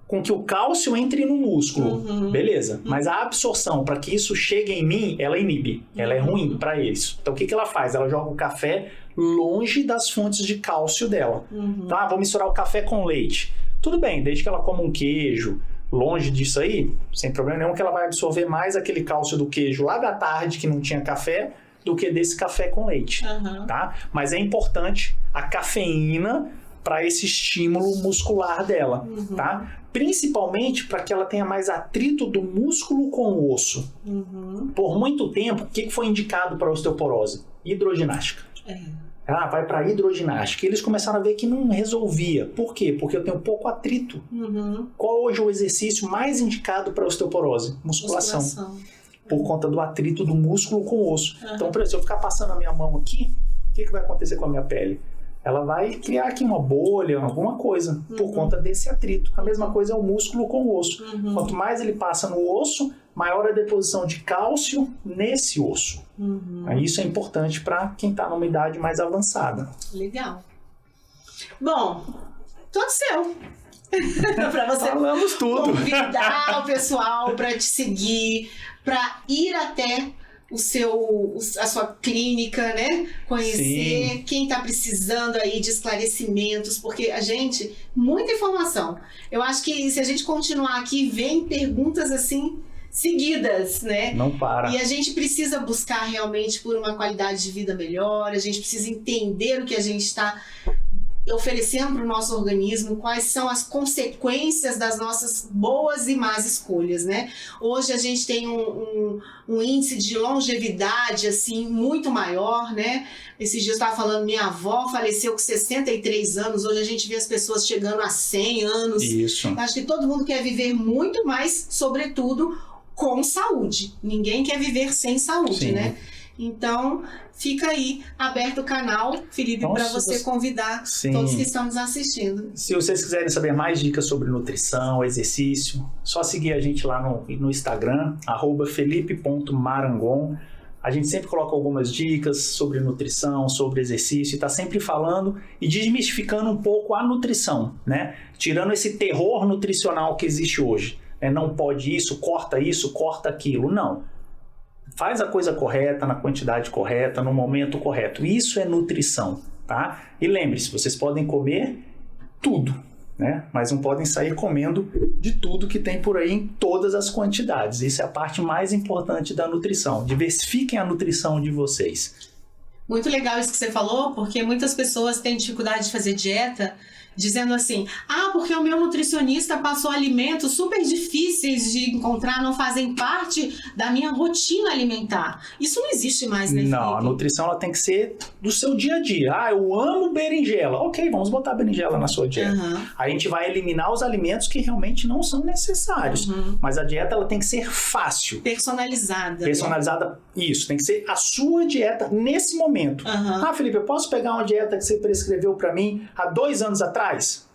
com que o cálcio entre no músculo, beleza. Mas a absorção, para que isso chegue em mim, ela inibe. Ela é ruim para isso. Então, o que ela faz? Ela joga o café longe das fontes de cálcio dela. Tá? Vou misturar o café com leite. Tudo bem, desde que ela coma um queijo, longe disso aí, sem problema nenhum, que ela vai absorver mais aquele cálcio do queijo lá da tarde, que não tinha café, do que desse café com leite. Tá? Mas é importante a cafeína para esse estímulo muscular dela, tá? Principalmente para que ela tenha mais atrito do músculo com o osso. Por muito tempo, o que foi indicado para osteoporose? Hidroginástica. Vai para hidroginástica. Eles começaram a ver que não resolvia. Por quê? Porque eu tenho pouco atrito. Qual hoje é o exercício mais indicado para osteoporose? Musculação. Por conta do atrito do músculo com o osso. Então, por exemplo, se eu ficar passando a minha mão aqui, o que vai acontecer com a minha pele? Ela vai criar aqui uma bolha, alguma coisa, por conta desse atrito. A mesma coisa é o músculo com o osso. Quanto mais ele passa no osso, maior a deposição de cálcio nesse osso. Isso é importante para quem está numa idade mais avançada. Legal. Bom, tudo seu. Para você falamos tudo. Convidar o pessoal para te seguir, para ir até a sua clínica, né? Conhecer quem está precisando aí de esclarecimentos, porque muita informação. Eu acho que se a gente continuar aqui, vem perguntas assim seguidas, né? Não para. E a gente precisa buscar realmente por uma qualidade de vida melhor, a gente precisa entender o que a gente está oferecendo para o nosso organismo, quais são as consequências das nossas boas e más escolhas, né? Hoje a gente tem um índice de longevidade, assim, muito maior, né? Esses dias eu estava falando, minha avó faleceu com 63 anos, hoje a gente vê as pessoas chegando a 100 anos. Isso. Acho que todo mundo quer viver muito mais, sobretudo, com saúde. Ninguém quer viver sem saúde, né? Então, fica aí aberto o canal, Felipe, para você convidar todos que estão nos assistindo. Se vocês quiserem saber mais dicas sobre nutrição, exercício, só seguir a gente lá no Instagram, @felipe.marangon. A gente sempre coloca algumas dicas sobre nutrição, sobre exercício, e está sempre falando e desmistificando um pouco a nutrição, né? Tirando esse terror nutricional que existe hoje. Não pode isso, corta aquilo. Não. Faz a coisa correta, na quantidade correta, no momento correto. Isso é nutrição, tá? E lembre-se, vocês podem comer tudo, né? Mas não podem sair comendo de tudo que tem por aí em todas as quantidades. Isso é a parte mais importante da nutrição. Diversifiquem a nutrição de vocês. Muito legal isso que você falou, porque muitas pessoas têm dificuldade de fazer dieta, dizendo assim, porque o meu nutricionista passou alimentos super difíceis de encontrar, não fazem parte da minha rotina alimentar. Isso não existe mais, né, Felipe? Não, a nutrição ela tem que ser do seu dia a dia. Eu amo berinjela. Ok, vamos botar berinjela na sua dieta. Aí a gente vai eliminar os alimentos que realmente não são necessários. Mas a dieta ela tem que ser fácil. Personalizada. Personalizada, isso. Tem que ser a sua dieta nesse momento. Felipe, eu posso pegar uma dieta que você prescreveu para mim há 2 anos atrás?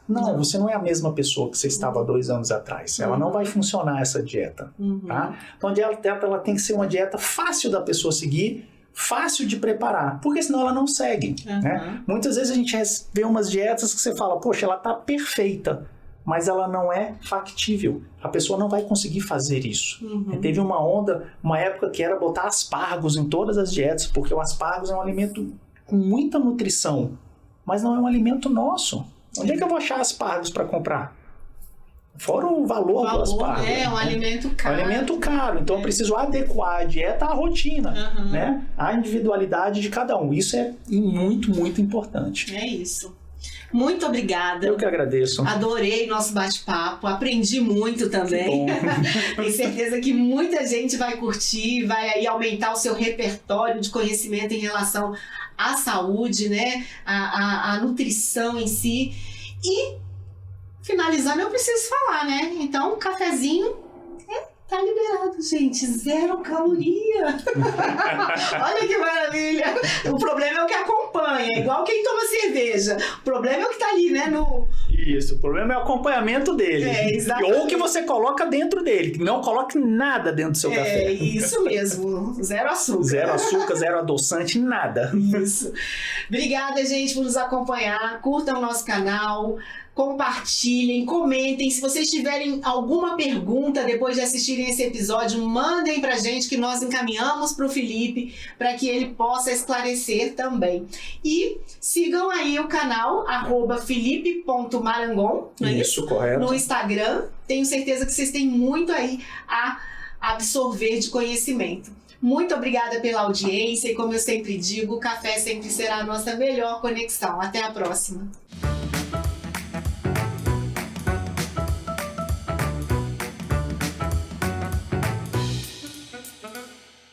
Não, você não é a mesma pessoa que você estava 2 anos atrás. Ela não vai funcionar essa dieta, tá? Então a dieta ela tem que ser uma dieta fácil da pessoa seguir, fácil de preparar, porque senão ela não segue, né? Muitas vezes a gente vê umas dietas que você fala, poxa, ela tá perfeita, mas ela não é factível. A pessoa não vai conseguir fazer isso. Teve uma época que era botar aspargos em todas as dietas, porque o aspargos é um alimento com muita nutrição, mas não é um alimento nosso. Onde é que eu vou achar aspargos para comprar? Fora o valor do aspargo. É um alimento caro. É um alimento caro. Então eu preciso adequar a dieta à rotina, né? À individualidade de cada um. Isso é muito, muito importante. É isso. Muito obrigada. Eu que agradeço. Adorei nosso bate-papo, aprendi muito também. Tenho certeza que muita gente vai curtir, vai aí aumentar o seu repertório de conhecimento em relação à saúde, né? A nutrição em si. E, finalizando, eu preciso falar, né? Então, um cafezinho tá liberado, gente. 0 caloria. Olha que maravilha. O problema é o que acompanha. Igual quem toma cerveja. O problema é o que tá ali, né? Isso. O problema é o acompanhamento dele. Exatamente. Ou que você coloca dentro dele. Não coloque nada dentro do seu café. É isso mesmo. 0 açúcar. 0 açúcar, 0 adoçante, nada. Isso. Obrigada, gente, por nos acompanhar. Curtam o nosso canal. Compartilhem, comentem. Se vocês tiverem alguma pergunta depois de assistirem esse episódio, mandem pra gente que nós encaminhamos pro Felipe para que ele possa esclarecer também. E sigam aí o canal @felipe.marangon, não é isso, correto. No Instagram. Tenho certeza que vocês têm muito aí a absorver de conhecimento. Muito obrigada pela audiência e, como eu sempre digo, o café sempre será a nossa melhor conexão. Até a próxima.